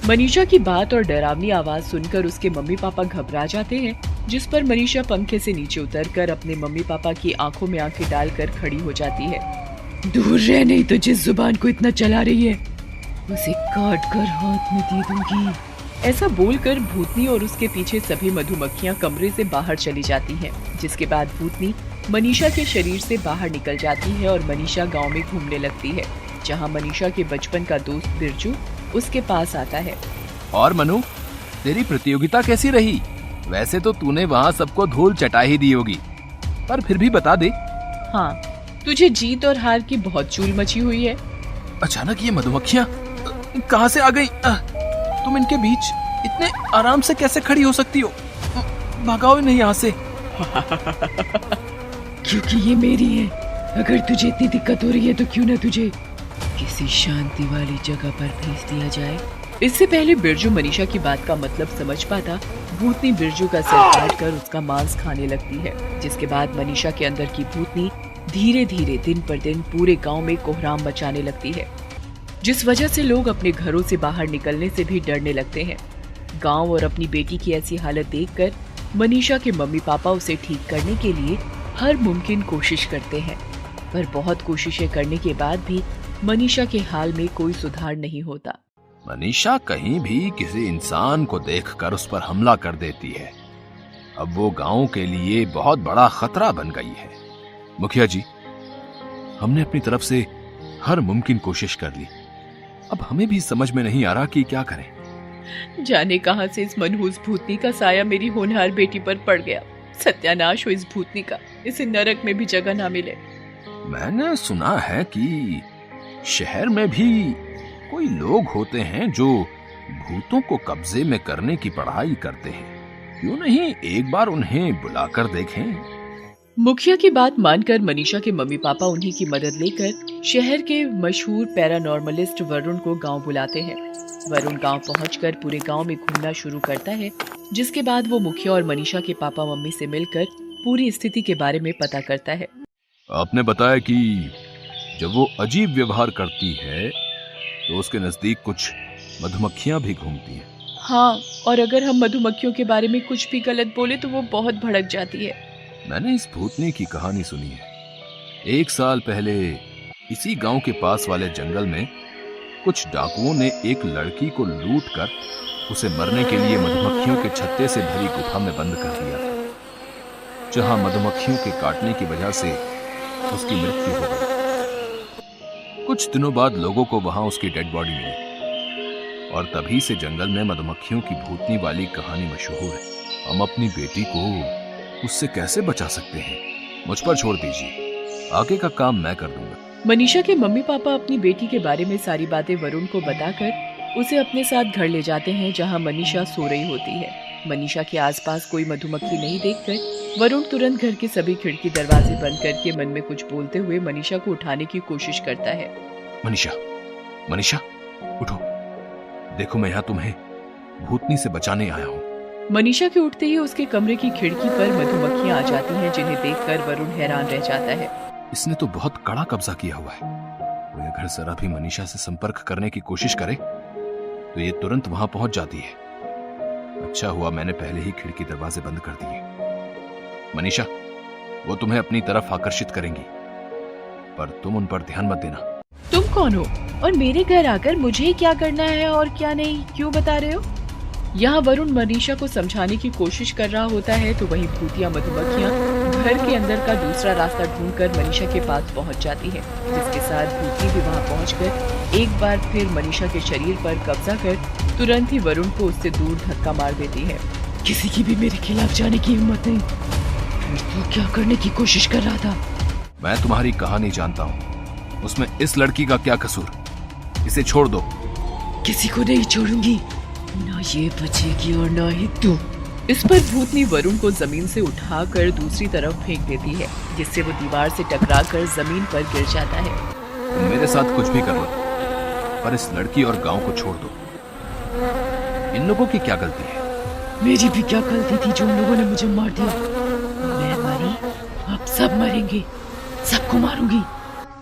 मनीषा की बात और डरावनी आवाज सुनकर उसके मम्मी पापा घबरा जाते हैं, जिस पर मनीषा पंखे से नीचे उतरकर अपने मम्मी पापा की आंखों में आंखें डालकर खड़ी हो जाती है। दूर रह, नहीं तो जिस जुबान को इतना चला रही है उसे काट कर हाथ में दे दूंगी। ऐसा बोलकर भूतनी और उसके पीछे सभी मधुमक्खियां कमरे से बाहर चली जाती हैं, जिसके बाद भूतनी मनीषा के शरीर से बाहर निकल जाती है और मनीषा गांव में घूमने लगती है, जहां मनीषा के बचपन का दोस्त बिरजू उसके पास आता है। और मनु, तेरी प्रतियोगिता कैसी रही? वैसे तो तूने वहाँ सबको धूल चटा ही दी होगी, पर फिर भी बता दे। हाँ, तुझे जीत और हार की बहुत चूल मची हुई है। अचानक ये मधुमक्खियाँ कहाँ से आ गई? तुम इनके बीच इतने आराम से कैसे खड़ी हो सकती हो? भगाओ नहीं यहाँ से। क्योंकि ये मेरी है। अगर तुझे इतनी दिक्कत हो रही है तो क्यों ना तुझे किसी शांति वाली जगह पर भेज दिया जाए। इससे पहले बिरजू मनीषा की बात का मतलब समझ पाता, भूतनी बिरजू का सिर काट कर उसका मांस खाने लगती है, जिसके बाद मनीषा के अंदर की भूतनी धीरे धीरे दिन पर दिन पूरे गांव में कोहराम मचाने लगती है, जिस वजह से लोग अपने घरों से बाहर निकलने से भी डरने लगते हैं। गांव और अपनी बेटी की ऐसी हालत देखकर मनीषा के मम्मी पापा उसे ठीक करने के लिए हर मुमकिन कोशिश करते हैं, पर बहुत कोशिशें करने के बाद भी मनीषा के हाल में कोई सुधार नहीं होता। मनीषा कहीं भी किसी इंसान को देखकर उस पर हमला कर देती है। अब वो गांव के लिए बहुत बड़ा खतरा बन गई है। मुखिया जी, हमने अपनी तरफ से हर मुमकिन कोशिश कर ली। अब हमें भी समझ में नहीं आ रहा कि क्या करें। जाने कहां से इस मनहूस भूतनी का साया मेरी होनहार बेटी पर पड़ गया। सत्यानाश हो इस भूतनी का, इसे नरक में भी जगह ना मिले। मैंने सुना है कि शहर में भी कोई लोग होते हैं जो भूतों को कब्जे में करने की पढ़ाई करते हैं। क्यों नहीं एक बार उन्हें बुलाकर देखें? मुखिया की बात मानकर मनीषा के मम्मी पापा उन्हीं की मदद लेकर शहर के मशहूर पैरानॉर्मलिस्ट वरुण को गांव बुलाते हैं। वरुण गांव पहुंचकर पूरे गांव में घूमना शुरू करता है, जिसके बाद वो मुखिया और मनीषा के पापा मम्मी से मिलकर पूरी स्थिति के बारे में पता करता है। आपने बताया कि जब वो अजीब व्यवहार करती है तो उसके नजदीक कुछ मधुमक्खियां भी घूमती हैं। हाँ, और अगर हम मधुमक्खियों के बारे में कुछ भी गलत बोले तो वो बहुत भड़क जाती है। मैंने इस भूतनी की कहानी सुनी है। 1 साल पहले इसी गांव के पास वाले जंगल में कुछ डाकुओं ने एक लड़की को लूटकर उसे मरने के लिए मधुमक्खियों के छत्ते से भरी गुफा में बंद कर दिया था, जहां मधुमक्खियों के काटने की वजह से उसकी मृत्यु हो गई। कुछ दिनों बाद लोगों को वहां उसकी डेड बॉडी मिली और तभी से जंगल में मधुमक्खियों की भूतनी वाली कहानी मशहूर है। हम अपनी बेटी को उससे कैसे बचा सकते हैं? मुझ पर छोड़ दीजिए, आगे का काम मैं कर दूंगा। मनीषा के मम्मी पापा अपनी बेटी के बारे में सारी बातें वरुण को बताकर उसे अपने साथ घर ले जाते हैं, जहां मनीषा सो रही होती है। मनीषा के आसपास कोई मधुमक्खी नहीं देखकर वरुण तुरंत घर के सभी खिड़की दरवाजे बंद करके मन में कुछ बोलते हुए मनीषा को उठाने की कोशिश करता है। मनीषा, मनीषा, उठो, देखो मैं यहाँ तुम्हें भूतनी से बचाने आया हूँ। मनीषा के उठते ही उसके कमरे की खिड़की पर मधुमक्खियां आ जाती हैं, जिन्हें देखकर वरुण हैरान रह जाता है। इसने तो बहुत कड़ा कब्जा किया हुआ है। कोई अगर जरा भी मनीषा से संपर्क करने की कोशिश करे तो ये तुरंत वहां पहुंच जाती है। अच्छा हुआ मैंने पहले ही खिड़की दरवाजे बंद कर दिए। मनीषा, वो तुम्हें अपनी तरफ आकर्षित करेंगी, पर तुम उन पर ध्यान मत देना। तुम कौन हो और मेरे घर आकर मुझे क्या करना है और क्या नहीं, क्यों बता रहे हो? यहाँ वरुण मनीषा को समझाने की कोशिश कर रहा होता है तो वहीं भूतिया मधुमक्खियाँ घर के अंदर का दूसरा रास्ता ढूंढकर मनीषा के पास पहुँच जाती है, जिसके साथ भूतनी भी वहाँ पहुँचकर एक बार फिर मनीषा के शरीर पर कब्जा कर तुरंत ही वरुण को उससे दूर धक्का मार देती है। किसी की भी मेरे खिलाफ जाने की हिम्मत नहीं। फिर तू क्या करने की कोशिश कर रहा था? मैं तुम्हारी कहानी जानता हूँ। उसमें इस लड़की का क्या कसूर? इसे छोड़ दो। किसी को नहीं छोड़ूंगी, ना ये बचेगी और ना ही तुम। इस पर भूतनी वरुण को जमीन से उठाकर दूसरी तरफ फेंक देती है, जिससे वो दीवार से टकराकर जमीन पर गिर जाता है। तुम मेरे साथ कुछ भी कर लो, पर इस लड़की और गांव को छोड़ दो। इन लोगों की क्या गलती है? मेरी भी क्या गलती थी जो उन लोगों ने मुझे मार दिया? मैं मरी, अब सब मरेंगे, सबको मारूंगी।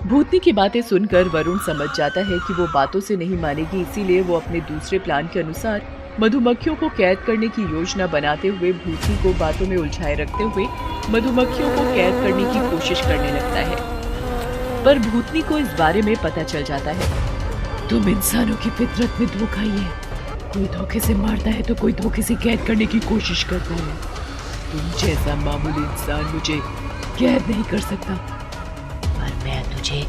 भूतनी की बातें सुनकर वरुण समझ जाता है कि वो बातों से नहीं मानेगी, इसीलिए वो अपने दूसरे प्लान के अनुसार मधुमक्खियों को कैद करने की योजना बनाते हुए भूतनी को बातों में उलझाए रखते हुए मधुमक्खियों को कैद करने की कोशिश करने लगता है। पर भूतनी को इस बारे में पता चल जाता है। तुम इंसानों की फितरत में धोखा ही है। कोई धोखे से मारता है तो कोई धोखे से कैद करने की कोशिश करता है। तुम जैसा मामूली इंसान मुझे कैद नहीं कर सकता, पर मैं तुझे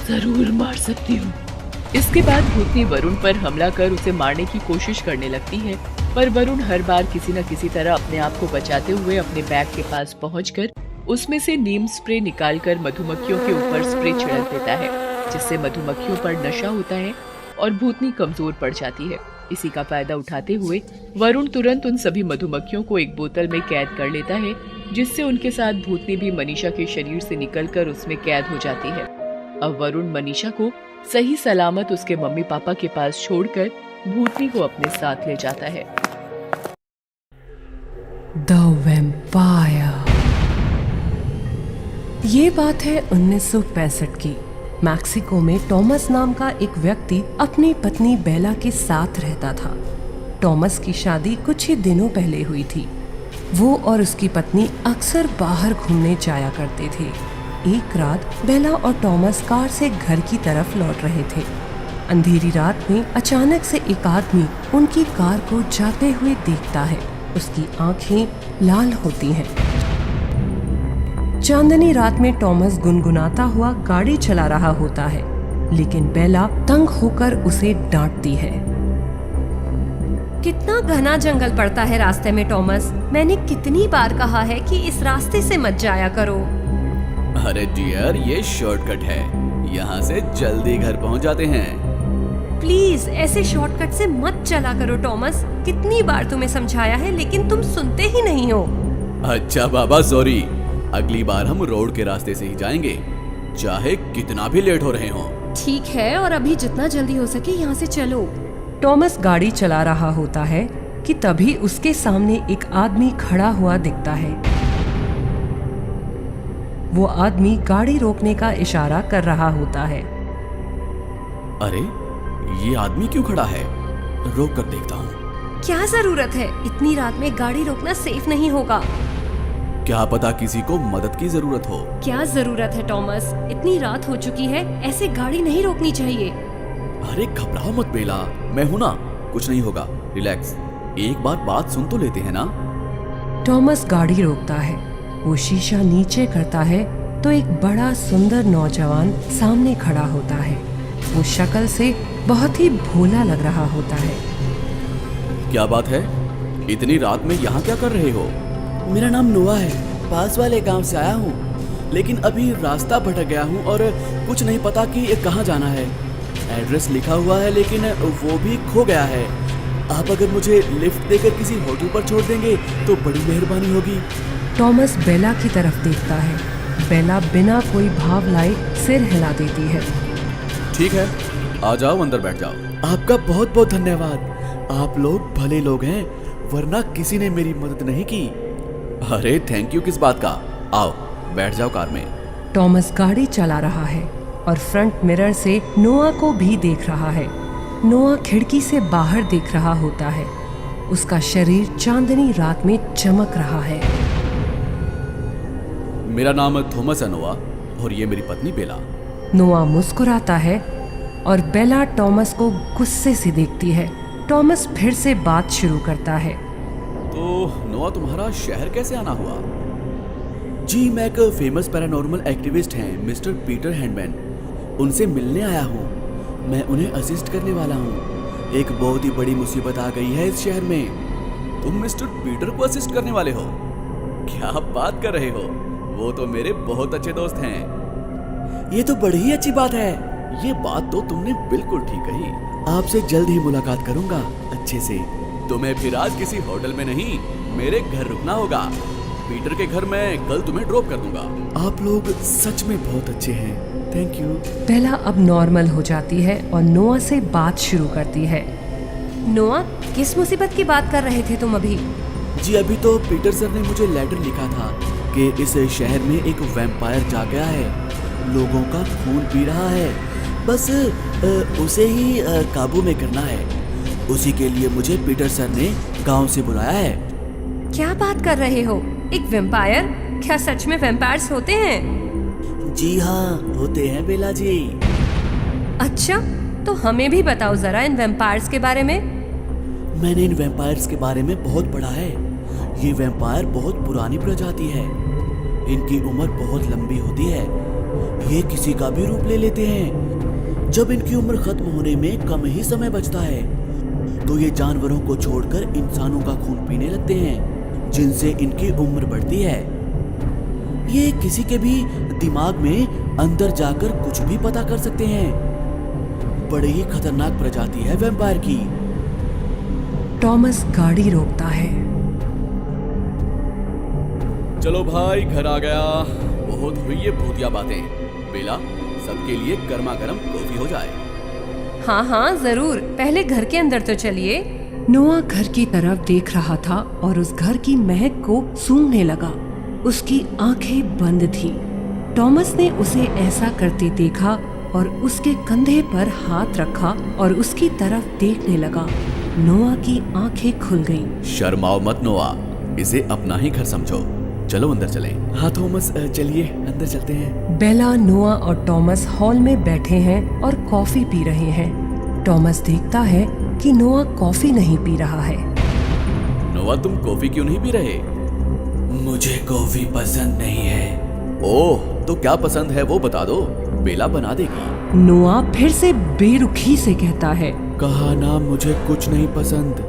जरूर मार सकती हूँ। इसके बाद भूतनी वरुण पर हमला कर उसे मारने की कोशिश करने लगती है, पर वरुण हर बार किसी न किसी तरह अपने आप को बचाते हुए अपने बैग के पास पहुंचकर उसमें से नीम स्प्रे निकालकर मधुमक्खियों के ऊपर स्प्रे छिड़क देता है, जिससे मधुमक्खियों पर नशा होता है और भूतनी कमजोर पड़ जाती है। इसी का फायदा उठाते हुए वरुण तुरंत उन सभी मधुमक्खियों को एक बोतल में कैद कर लेता है, जिससे उनके साथ भूतनी भी मनीषा के शरीर से निकलकर उसमें कैद हो जाती है। अब वरुण मनीषा को सही सलामत उसके मम्मी पापा के पास छोड़कर भूतनी को अपने साथ ले जाता है। The vampire. ये बात है 1965 की। मैक्सिको में टॉमस नाम का एक व्यक्ति अपनी पत्नी बेला के साथ रहता था। टॉमस की शादी कुछ ही दिनों पहले हुई थी। वो और उसकी पत्नी अक्सर बाहर घूमने जाया करते थे। एक रात बेला और टॉमस कार से घर की तरफ लौट रहे थे। अंधेरी रात में अचानक से एक आदमी उनकी कार को जाते हुए देखता है। उसकी आंखें लाल होती हैं। चांदनी रात में टॉमस गुनगुनाता हुआ गाड़ी चला रहा होता है, लेकिन बेला तंग होकर उसे डांटती है। कितना घना जंगल पड़ता है रास्ते में टॉमस। मैंने कितनी बार कहा है कि इस रास्ते से मत जाया करो। अरे डियर, ये शॉर्टकट है, यहाँ से जल्दी घर पहुँच जाते हैं। प्लीज ऐसे शॉर्टकट से मत चला करो टॉमस। कितनी बार तुम्हें समझाया है, लेकिन तुम सुनते ही नहीं हो। अच्छा बाबा, सॉरी। अगली बार हम रोड के रास्ते से ही जाएंगे, चाहे कितना भी लेट हो रहे हो। ठीक है, और अभी जितना जल्दी हो सके यहाँ से चलो। टॉमस गाड़ी चला रहा होता है कि तभी उसके सामने एक आदमी खड़ा हुआ दिखता है। वो आदमी गाड़ी रोकने का इशारा कर रहा होता है। अरे, ये आदमी क्यों खड़ा है? रोक कर देखता हूँ। क्या जरूरत है? इतनी रात में गाड़ी रोकना सेफ नहीं होगा। क्या पता किसी को मदद की जरूरत हो। क्या जरूरत है टॉमस? इतनी रात हो चुकी है, ऐसे गाड़ी नहीं रोकनी चाहिए। अरे घबराओ मत बेला, मैं हूँ ना, कुछ नहीं होगा, रिलैक्स। एक बार बात सुन तो लेते हैं ना। टॉमस गाड़ी रोकता है। वो शीशा नीचे करता है तो एक बड़ा सुंदर नौजवान सामने खड़ा होता है। वो शक्ल से बहुत ही भोला लग रहा होता है। क्या बात है? इतनी रात में यहाँ क्या कर रहे हो? मेरा नाम नोआ है, पास वाले गांव से आया हूँ, लेकिन अभी रास्ता भटक गया हूँ और कुछ नहीं पता कि कहाँ जाना है। एड्रेस लिखा हुआ है लेकिन वो भी खो गया है। आप अगर मुझे लिफ्ट देकर किसी होटल पर छोड़ देंगे तो बड़ी मेहरबानी होगी। टॉमस बेला की तरफ देखता है। बेला बिना कोई भाव लाए सिर हिला देती है। ठीक है, आ जाओ, अंदर बैठ जाओ। आपका बहुत बहुत धन्यवाद। आप लोग भले लोग हैं, वरना किसी ने मेरी मदद नहीं की। अरे थैंक यू किस बात का? आओ बैठ जाओ कार में। टॉमस गाड़ी चला रहा है और फ्रंट मिरर से नोआ को भी देख रहा है। नोआ खिड़की से बाहर देख रहा होता है। उसका शरीर चांदनी रात में चमक रहा है। मेरा नाम थॉमस है नोआ, और ये मेरी पत्नी बेला। नोआ मुस्कुराता है और बेला टॉमस को गुस्से से देखती है। टॉमस फिर से बात शुरू करता है। तो नोआ, तुम्हारा शहर कैसे आना हुआ? जी, मैं एक फेमस पैरानॉर्मल एक्टिविस्ट हैं, मिस्टर पीटर हैंडमैन। उनसे मिलने आया हूँ। मैं उन्हें असिस्ट करने वाला हूँ। एक बहुत ही बड़ी मुसीबत आ गई है इस शहर में। तुम मिस्टर पीटर को असिस्ट करने वाले हो? क्या बात कर रहे हो? वो तो मेरे बहुत अच्छे दोस्त हैं। ये तो बड़ी ही अच्छी बात है। ये बात तो तुमने बिल्कुल ठीक कही। आपसे जल्द ही मुलाकात करूंगा अच्छे से। तुम्हें फिर आज किसी होटल में नहीं, मेरे घर रुकना होगा। पीटर के घर मैं कल तुम्हें ड्रॉप कर दूंगा। आप लोग सच में बहुत अच्छे हैं, थैंक यू। बेला अब नॉर्मल हो जाती है और नोआ से बात शुरू करती है। नोआ, किस मुसीबत की बात कर रहे थे तुम अभी? जी अभी तो पीटर सर ने मुझे लेटर लिखा था कि इस शहर में एक वैम्पायर जा गया है, लोगों का खून पी रहा है, बस उसे ही काबू में करना है। उसी के लिए मुझे पीटर सर ने गांव से बुलाया है। क्या बात कर रहे हो? एक वैम्पायर? क्या सच में वैम्पायर्स होते हैं? जी हाँ, होते हैं बेला जी। अच्छा, तो हमें भी बताओ जरा इन वैम्पायर्स के बारे में। मैंने इन वैम्पायर्स के बारे में बहुत पढ़ा है। ये वैम्पायर बहुत पुरानी प्रजाति है। इनकी उम्र बहुत लंबी होती है। ये किसी का भी रूप ले लेते हैं। जब इनकी उम्र खत्म होने में कम ही समय बचता है तो ये जानवरों को छोड़कर इंसानों का खून पीने लगते हैं, जिनसे इनकी उम्र बढ़ती है। ये किसी के भी दिमाग में अंदर जाकर कुछ भी पता कर सकते हैं। बड़ी ही खतरनाक प्रजाति है वैम्पायर की। टॉमस गाड़ी रोकता है। चलो भाई, घर आ गया। बहुत हुई ये भूतिया बातें। बेला, सबके लिए गर्मा गर्म कॉफी हो जाए। हाँ हाँ जरूर, पहले घर के अंदर तो चलिए। नोआ घर की तरफ देख रहा था और उस घर की महक को सूंघने लगा। उसकी आंखें बंद थी। टॉमस ने उसे ऐसा करते देखा और उसके कंधे पर हाथ रखा और उसकी तरफ देखने लगा। नोआ की आंखें खुल गईं। शर्माओ मत नोआ, इसे अपना ही घर समझो। चलो अंदर चलें। हाँ थॉमस, चलिए अंदर चलते हैं। बेला, नोआ और टॉमस हॉल में बैठे हैं और कॉफी पी रहे हैं। टॉमस देखता है कि नोआ कॉफी नहीं पी रहा है। नोआ, तुम कॉफी क्यों नहीं पी रहे? मुझे कॉफी पसंद नहीं है। ओह, तो क्या पसंद है वो बता दो, बेला बना देगी। नोआ फिर से बेरुखी से कहता है, कहा ना मुझे कुछ नहीं पसंद।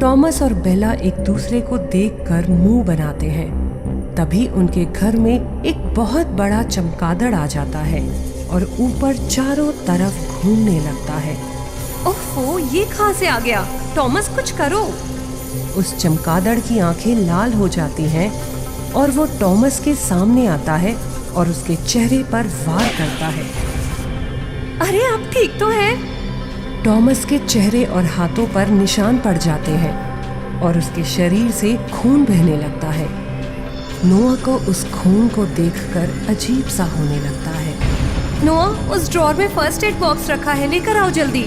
टॉमस और बेला एक दूसरे को देखकर मुंह बनाते हैं। तभी उनके घर में एक बहुत बड़ा चमगादड़ आ जाता है और ऊपर चारों तरफ घूमने लगता है। ओहो, ये कहाँ से आ गया? टॉमस, कुछ करो। उस चमगादड़ की आंखें लाल हो जाती हैं और वो टॉमस के सामने आता है और उसके चेहरे पर वार करता है। अरे, आप ठीक तो हैं? टॉमस के चेहरे और हाथों पर निशान पड़ जाते हैं और उसके शरीर से खून बहने लगता है। नोआ को उस खून को देखकर अजीब सा होने लगता है। नोआ, उस ड्रॉर में फर्स्ट एड बॉक्स रखा है, लेकर आओ जल्दी।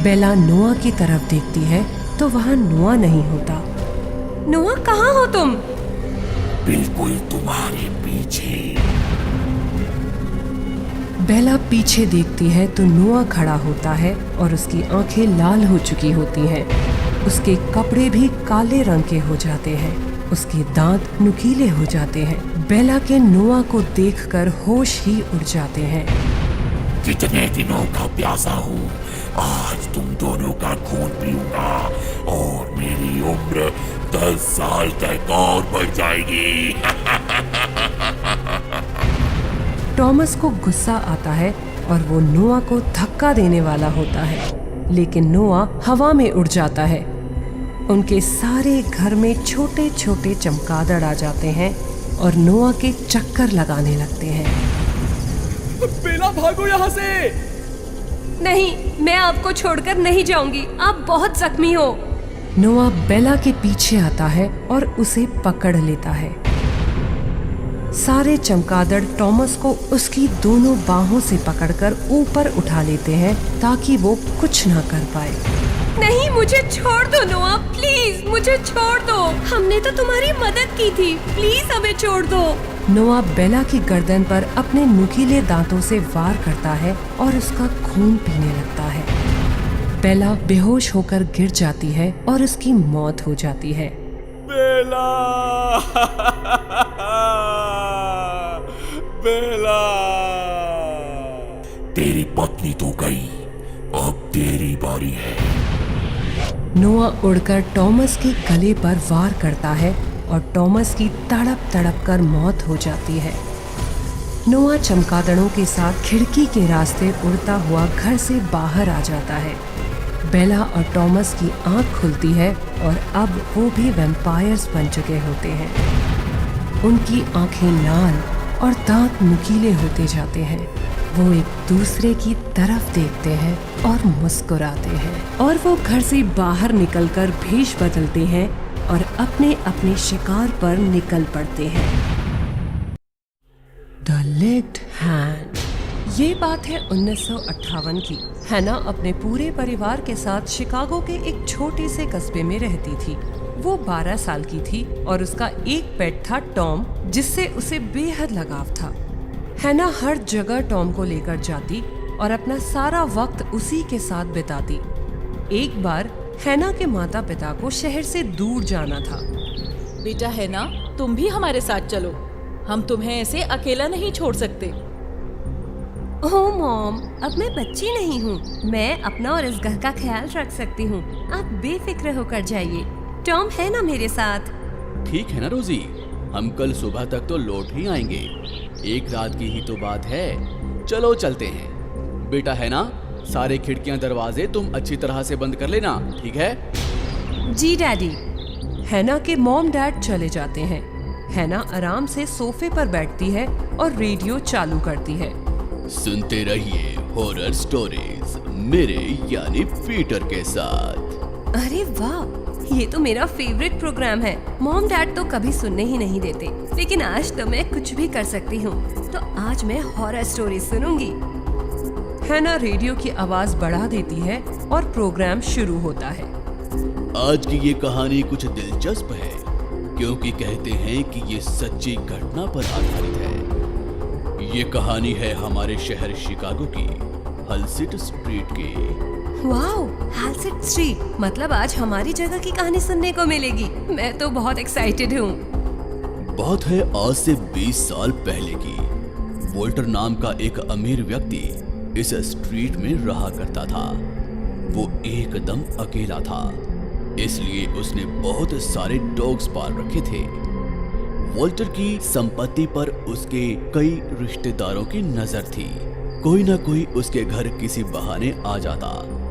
बेला नोआ की तरफ देखती है तो वहाँ नोआ नहीं होता। नोआ, कहाँ हो तुम? बिल्कुल तुम्हारे पीछे। बेला पीछे देखती है तो नोआ खड़ा होता है और उसकी आंखें लाल हो चुकी होती हैं। उसके कपड़े भी काले रंग के हो जाते हैं। उसके दांत नुकीले हो जाते हैं। बेला के नोआ को देखकर होश ही उड़ जाते हैं। कितने दिनों का प्यासा हूँ, आज तुम दोनों का खून पीऊंगा और मेरी उम्र 10 साल तक और बढ़ जाएगी। टॉमस को गुस्सा आता है और वो नोआ को धक्का देने वाला होता है, लेकिन नोआ हवा में उड़ जाता है। उनके सारे घर में छोटे छोटे चमगादड़ आ जाते हैं और नोआ के चक्कर लगाने लगते हैं। बेला, भागो यहाँ से। नहीं, मैं आपको छोड़कर नहीं जाऊंगी। आप बहुत जख्मी हो। नोआ बेला के पीछे आता है और उसे पकड़ लेता है। सारे चमगादड़ टॉमस को उसकी दोनों बाहों से पकड़कर ऊपर उठा लेते हैं ताकि वो कुछ ना कर पाए। नहीं, मुझे छोड़ दो नोआ, प्लीज मुझे छोड़ दो। हमने तो तुम्हारी मदद की थी, प्लीज हमें छोड़ दो। नोआ बेला की गर्दन पर अपने नुकीले दांतों से वार करता है और उसका खून पीने लगता है। बेला बेहोश होकर गिर जाती है और उसकी मौत हो जाती है। बेला, बेला। तेरी पत्नी तो गई, अब तेरी बारी है। नोआ उड़कर टॉमस के गले पर वार करता है और टॉमस की तड़प तड़प कर मौत हो जाती है। नोआ चमगादड़ों के साथ खिड़की के रास्ते उड़ता हुआ घर से बाहर आ जाता है। बेला और टॉमस की आंख खुलती है और अब वो भी वैम्पायर्स बन चुके होते हैं। उनकी आंखें लाल और दांत नुकीले होते जाते हैं। वो एक दूसरे की तरफ देखते हैं और मुस्कुराते हैं और वो घर से बाहर निकलकर भेष बदलते हैं और अपने अपने शिकार पर निकल पड़ते हैं। The legged hand. ये बात है 1958 की। हैना अपने पूरे परिवार के साथ शिकागो के एक छोटे से कस्बे में रहती थी। वो 12 साल की थी और उसका एक पेट था टॉम, जिससे उसे बेहद लगाव था। हैना हर जगह टॉम को लेकर जाती और अपना सारा वक्त उसी के साथ बिताती। एक बार हैना के माता पिता को शहर से दूर जाना था। बेटा हैना, तुम भी हमारे साथ चलो, हम तुम्हें ऐसे अकेला नहीं छोड़ सकते। ओह मॉम, अब मैं बच्ची नहीं हूँ, मैं अपना और इस घर का ख्याल रख सकती हूँ। आप बेफिक्र होकर जाइए, टॉम है ना मेरे साथ। ठीक है ना रोजी, हम कल सुबह तक तो लौट ही आएंगे। एक रात की ही तो बात है, चलो चलते हैं। बेटा है ना, सारे खिड़कियां दरवाजे तुम अच्छी तरह से बंद कर लेना, ठीक है? जी डैडी। हैना के मॉम डैड चले जाते हैं। हैना आराम से सोफे पर बैठती है और रेडियो चालू करती है। सुनते रहिए हॉरर स्टोरीज मेरे यानी पीटर के साथ। अरे वाह, ये तो मेरा फेवरेट प्रोग्राम है। मॉम डैड तो कभी सुनने ही नहीं देते, लेकिन आज तो मैं कुछ भी कर सकती हूँ, तो आज मैं हॉरर स्टोरी सुनूंगी। हैना रेडियो की आवाज बढ़ा देती है और प्रोग्राम शुरू होता है। आज की ये कहानी कुछ दिलचस्प है, क्योंकि कहते हैं कि ये सच्ची घटना पर आधारित है। ये कहानी है हमारे शहर शिकागो की हलसिट स्ट्रीट की। वाओ, हलसिट स्ट्रीट, मतलब आज हमारी जगह की कहानी सुनने को मिलेगी। मैं तो बहुत एक्साइटेड हूँ। बात है आज से 20 साल पहले की। वोल्टर नाम का एक अमीर व्यक्ति इस स्ट्रीट में रहा करता था। वो एकदम अकेला था, इसलिए उसने बहुत सारे डॉग्स पाल रखे थे। वोल्टर की संपत्ति पर उसके कई रिश्तेदारों की नजर थी। कोई ना कोई उसके घर किसी बहाने आ जाता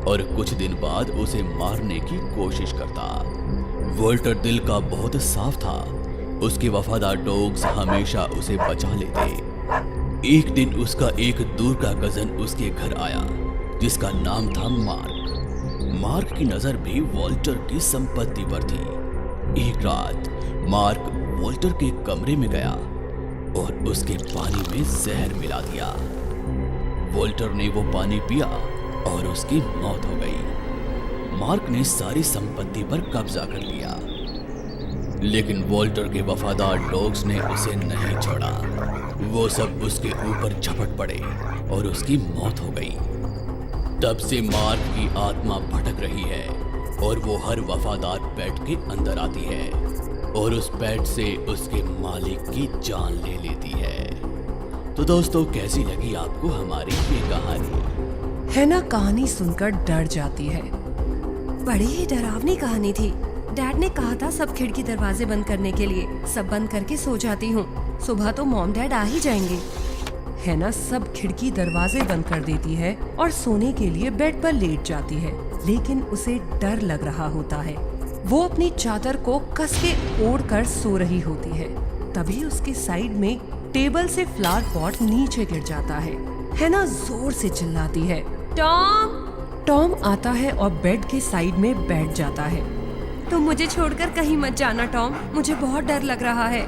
और कुछ दिन बाद उसे मारने की कोशिश करता। वोल्टर दिल का बहुत साफ था, उसके वफादार डॉग्स हमेशा उसे बचा लेते। एक दिन उसका एक दूर का कजन उसके घर आया, जिसका नाम था मार्क। मार्क की नजर भी वोल्टर की संपत्ति पर थी। एक रात मार्क वोल्टर के कमरे में गया और उसके पानी में जहर मिला दिया। वोल्टर ने वो पानी पिया और उसकी मौत हो गई। मार्क ने सारी संपत्ति पर कब्जा कर लिया, लेकिन वोल्टर के वफादार डॉग्स ने उसे नहीं छोड़ा। वो सब उसके ऊपर झपट पड़े और उसकी मौत हो गई। तब से मार्क की आत्मा भटक रही है और वो हर वफादार पेट के अंदर आती है और उस पेट से उसके मालिक की जान ले लेती है। तो दोस्तों, कैसी लगी आपको हमारी ये कहानी? हैना कहानी सुनकर डर जाती है। बड़ी ही डरावनी कहानी थी। डैड ने कहा था सब खिड़की दरवाजे बंद करने के लिए। सब बंद करके सो जाती हूँ, सुबह तो मॉम डैड आ ही जाएंगे। हैना सब खिड़की दरवाजे बंद कर देती है और सोने के लिए बेड पर लेट जाती है, लेकिन उसे डर लग रहा होता है। वो अपनी चादर को कस के ओढ़कर सो रही होती है। तभी उसके साइड में टेबल से फ्लावर पॉट नीचे गिर जाता है। हैना जोर से चिल्लाती है, टॉम! टॉम आता है और बेड के साइड में बैठ जाता है। तुम मुझे छोड़कर कहीं मत जाना टॉम, मुझे बहुत डर लग रहा है।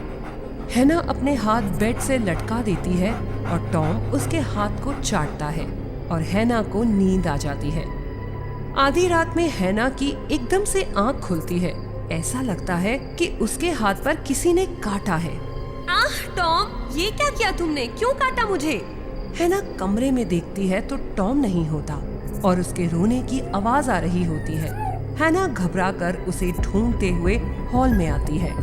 हैना अपने हाथ बेड से लटका देती है और टॉम उसके हाथ को चाटता है और हैना को नींद आ जाती है। आधी रात में हैना की एकदम से आंख खुलती है। ऐसा लगता है कि उसके हाथ पर किसी ने काटा है। आह टॉम, ये क्या किया तुमने? क्यों काटा मुझे? हैना कमरे में देखती है तो टॉम नहीं होता और उसके रोने की आवाज आ रही होती है। हैना घबराकर उसे ढूंढते हुए हॉल में आती है।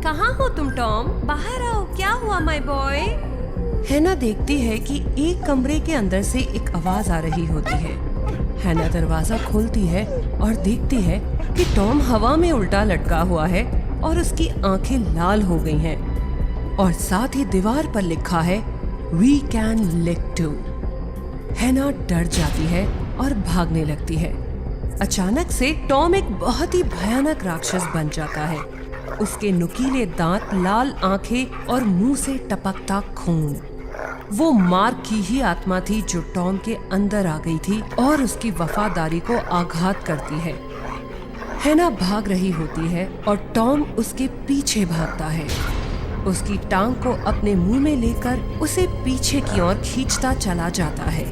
कहाँ हो तुम टॉम? बाहर आओ, क्या हुआ माय बॉय? हैना देखती है कि एक कमरे के अंदर से एक आवाज आ रही होती है। हैना दरवाजा खोलती है और देखती है कि टॉम हवा में उल्टा लटका हुआ है और उसकी आंखें लाल हो गई हैं और साथ ही दीवार पर लिखा है वी कैन लिक टू। हैना डर जाती है और भागने लगती है। अचानक से टॉम एक बहुत ही भयानक राक्षस बन जाता है। उसके नुकीले दांत, लाल आंखें और मुंह से टपकता खून। वो मार्क की ही आत्मा थी जो टॉम के अंदर आ गई थी और उसकी वफादारी को आघात करती है। हैना भाग रही होती है और टॉम उसके पीछे भागता है। उसकी टांग को अपने मुंह में लेकर उसे पीछे की ओर खींचता चला जाता है।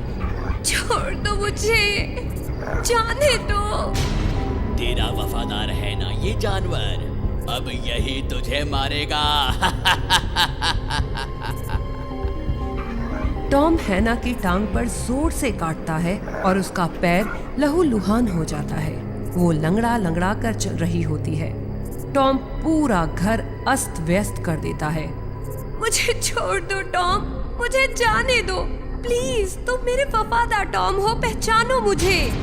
छोड़ दो मुझे, जाने दो। तेरा वफादार है ना ये जानवर, अब यही तुझे मारेगा। टॉम हैना की टांग पर जोर से काटता है और उसका पैर लहूलुहान हो जाता है। वो लंगड़ा लंगड़ा कर चल रही होती है। टॉम पूरा घर अस्त व्यस्त कर देता है। मुझे छोड़ दो टॉम, मुझे जाने दो प्लीज। तुम मेरे वफादार टॉम हो, पहचानो मुझे।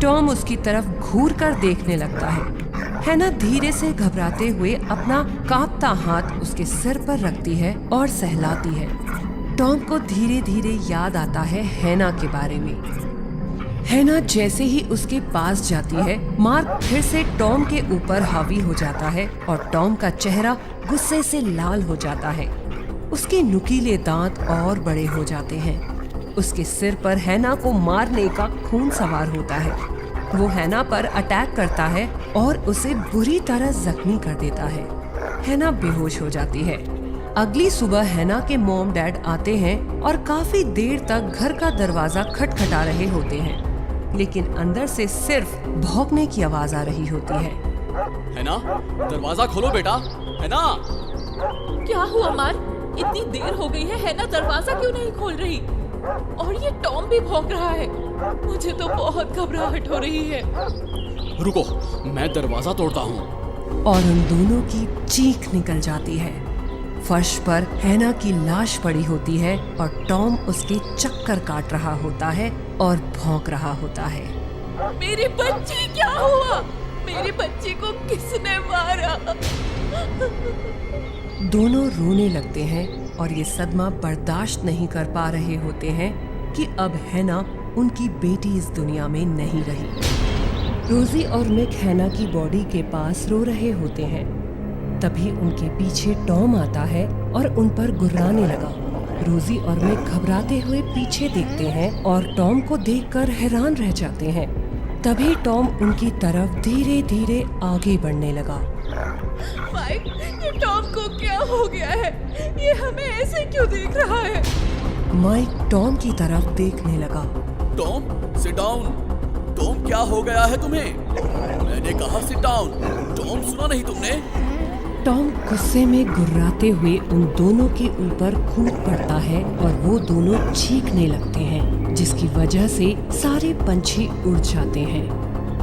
टॉम उसकी तरफ घूर कर देखने लगता है। हैना धीरे से घबराते हुए अपना कांपता हाथ उसके सिर पर रखती है और सहलाती है। टॉम को धीरे धीरे याद आता है हैना के बारे में। हैना जैसे ही उसके पास जाती है, मार्क फिर से टॉम के ऊपर हावी हो जाता है और टॉम का चेहरा गुस्से से लाल हो जाता है। उसके नुकीले दांत और बड़े हो जाते हैं। उसके सिर पर हैना को मारने का खून सवार होता है। वो हैना पर अटैक करता है और उसे बुरी तरह जख्मी कर देता है। हैना बेहोश हो जाती है। अगली सुबह हैना के मॉम डैड आते हैं और काफी देर तक घर का दरवाजा खटखटा रहे होते हैं, लेकिन अंदर से सिर्फ भौंकने की आवाज आ रही होती है। हैना, दरवाजा खोलो बेटा। हैना, क्या हुआ मार्क? इतनी देर हो गई है, हैना दरवाजा क्यों नहीं खोल रही? और ये टॉम भी भौंक रहा है। मुझे तो बहुत घबराहट हो रही है। रुको, मैं दरवाजा तोड़ता हूँ। और उन दोनों की चीख निकल जाती है। फर्श पर हैना की लाश पड़ी होती है और टॉम उसके चक्कर काट रहा होता है और भौंक रहा होता है। मेरी बच्ची, क्या हुआ? मेरी बच्ची को किसने मारा? दोनों रोने लगते हैं और ये सदमा बर्दाश्त नहीं कर पा रहे होते हैं कि अब हैना उनकी बेटी इस दुनिया में नहीं रही। रोजी और मिक हैना की बॉडी के पास रो रहे होते हैं। तभी उनके पीछे टॉम आता है और उन पर गुर्राने लगा। रोजी और मिक घबराते हुए पीछे देखते हैं और टॉम को देखकर हैरान रह जाते हैं। तभी टॉम उनकी तरफ धीरे धीरे आगे बढ़ने लगा। माइक, ये टॉम को क्या हो गया है? ये हमें ऐसे क्यों देख रहा है? माइक टॉम की तरफ देखने लगा। Tom, sit down. टॉम, क्या हो गया है तुम्हें? मैंने कहा सिट डाउन। टॉम, सुना नहीं तुमने? टॉम गुस्से में गुर्राते हुए उन दोनों के ऊपर कूद पड़ता है और वो दोनों चीखने लगते हैं, जिसकी वजह से सारे पंछी उड़ जाते हैं।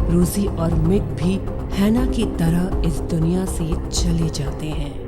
रोजी और मिक भी हैना की तरह इस दुनिया से चले जाते हैं।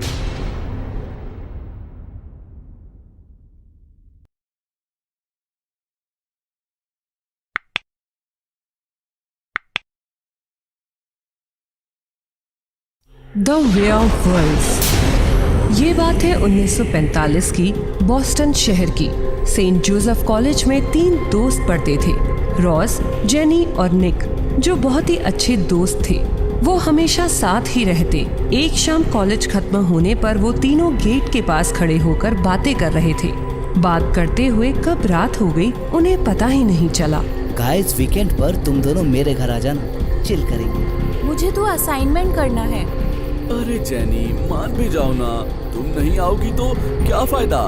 The werewolves. ये बात है 1945 की, बॉस्टन शहर की। सेंट जोसेफ कॉलेज में 3 दोस्त पढ़ते थे, रॉस, जेनी और निक, जो बहुत ही अच्छे दोस्त थे। वो हमेशा साथ ही रहते। एक शाम कॉलेज खत्म होने पर वो तीनों गेट के पास खड़े होकर बातें कर रहे थे। बात करते हुए कब रात हो गई उन्हें पता ही नहीं चला। गाइस, वीकेंड पर तुम दोनों मेरे घर आ जाना, चिल करेंगे। मुझे तो असाइनमेंट करना है। अरे जेनी, मान भी जाओ ना। तुम नहीं आओगी तो क्या फायदा?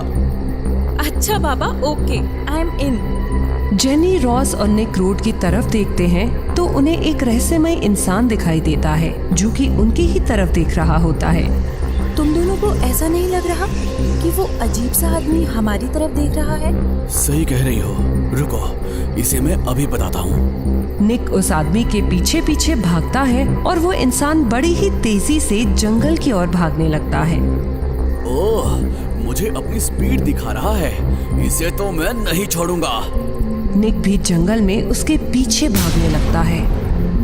अच्छा बाबा, okay, I am in. Jenny, Ross और निक रोड की तरफ देखते हैं तो उन्हें एक रहस्यमय इंसान दिखाई देता है जो कि उनकी ही तरफ देख रहा होता है। तुम दोनों को ऐसा नहीं लग रहा कि वो अजीब सा आदमी हमारी तरफ देख रहा है? सही कह रही हो। रुको, इसे मैं अभी बताता हूँ। निक उस आदमी के पीछे पीछे भागता है और वो इंसान बड़ी ही तेजी से जंगल की ओर भागने लगता है। ओह, मुझे अपनी स्पीड दिखा रहा है। इसे तो मैं नहीं छोड़ूंगा। निक भी जंगल में उसके पीछे भागने लगता है।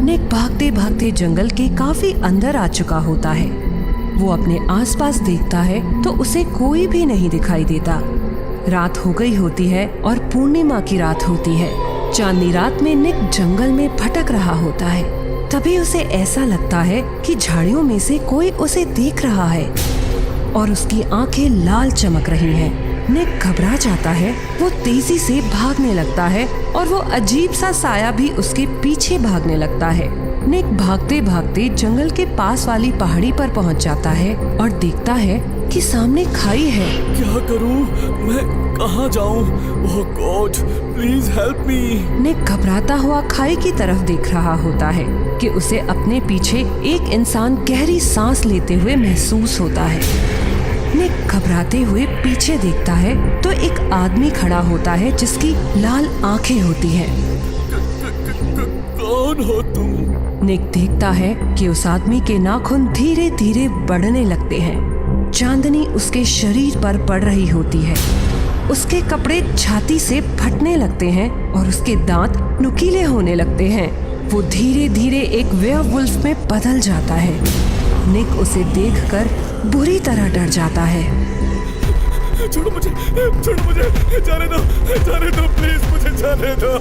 निक भागते भागते जंगल के काफी अंदर आ चुका होता है। वो अपने आसपास देखता है तो उसे कोई भी नहीं दिखाई देता। रात हो गई होती है और पूर्णिमा की रात होती है। चांदनी रात में निक जंगल में भटक रहा होता है। तभी उसे ऐसा लगता है कि झाड़ियों में से कोई उसे देख रहा है और उसकी आंखें लाल चमक रही हैं। निक घबरा जाता है। वो तेजी से भागने लगता है और वो अजीब सा साया भी उसके पीछे भागने लगता है। निक भागते भागते जंगल के पास वाली पहाड़ी पर पहुंच जाता है और देखता है कि सामने खाई है। क्या करूं? मैं कहां जाऊं? ओह गॉड, प्लीज हेल्प मी। निक घबराता हुआ खाई की तरफ देख रहा होता है कि उसे अपने पीछे एक इंसान गहरी सांस लेते हुए महसूस होता है। निक घबराते हुए पीछे देखता है तो एक आदमी खड़ा होता है जिसकी लाल आंखें होती हैं। कौन हो तुम? निक देखता है कि उस आदमी के नाखून धीरे धीरे बढ़ने लगते हैं। चांदनी उसके शरीर पर पड़ रही होती है। उसके कपड़े छाती से फटने लगते हैं और उसके दांत नुकीले होने लगते हैं। वो धीरे धीरे एक वेयरवुल्फ में बदल जाता है। निक उसे देखकर बुरी तरह डर जाता है। छोड़ो मुझे, जाने दो प्लीज, मुझे जाने दो।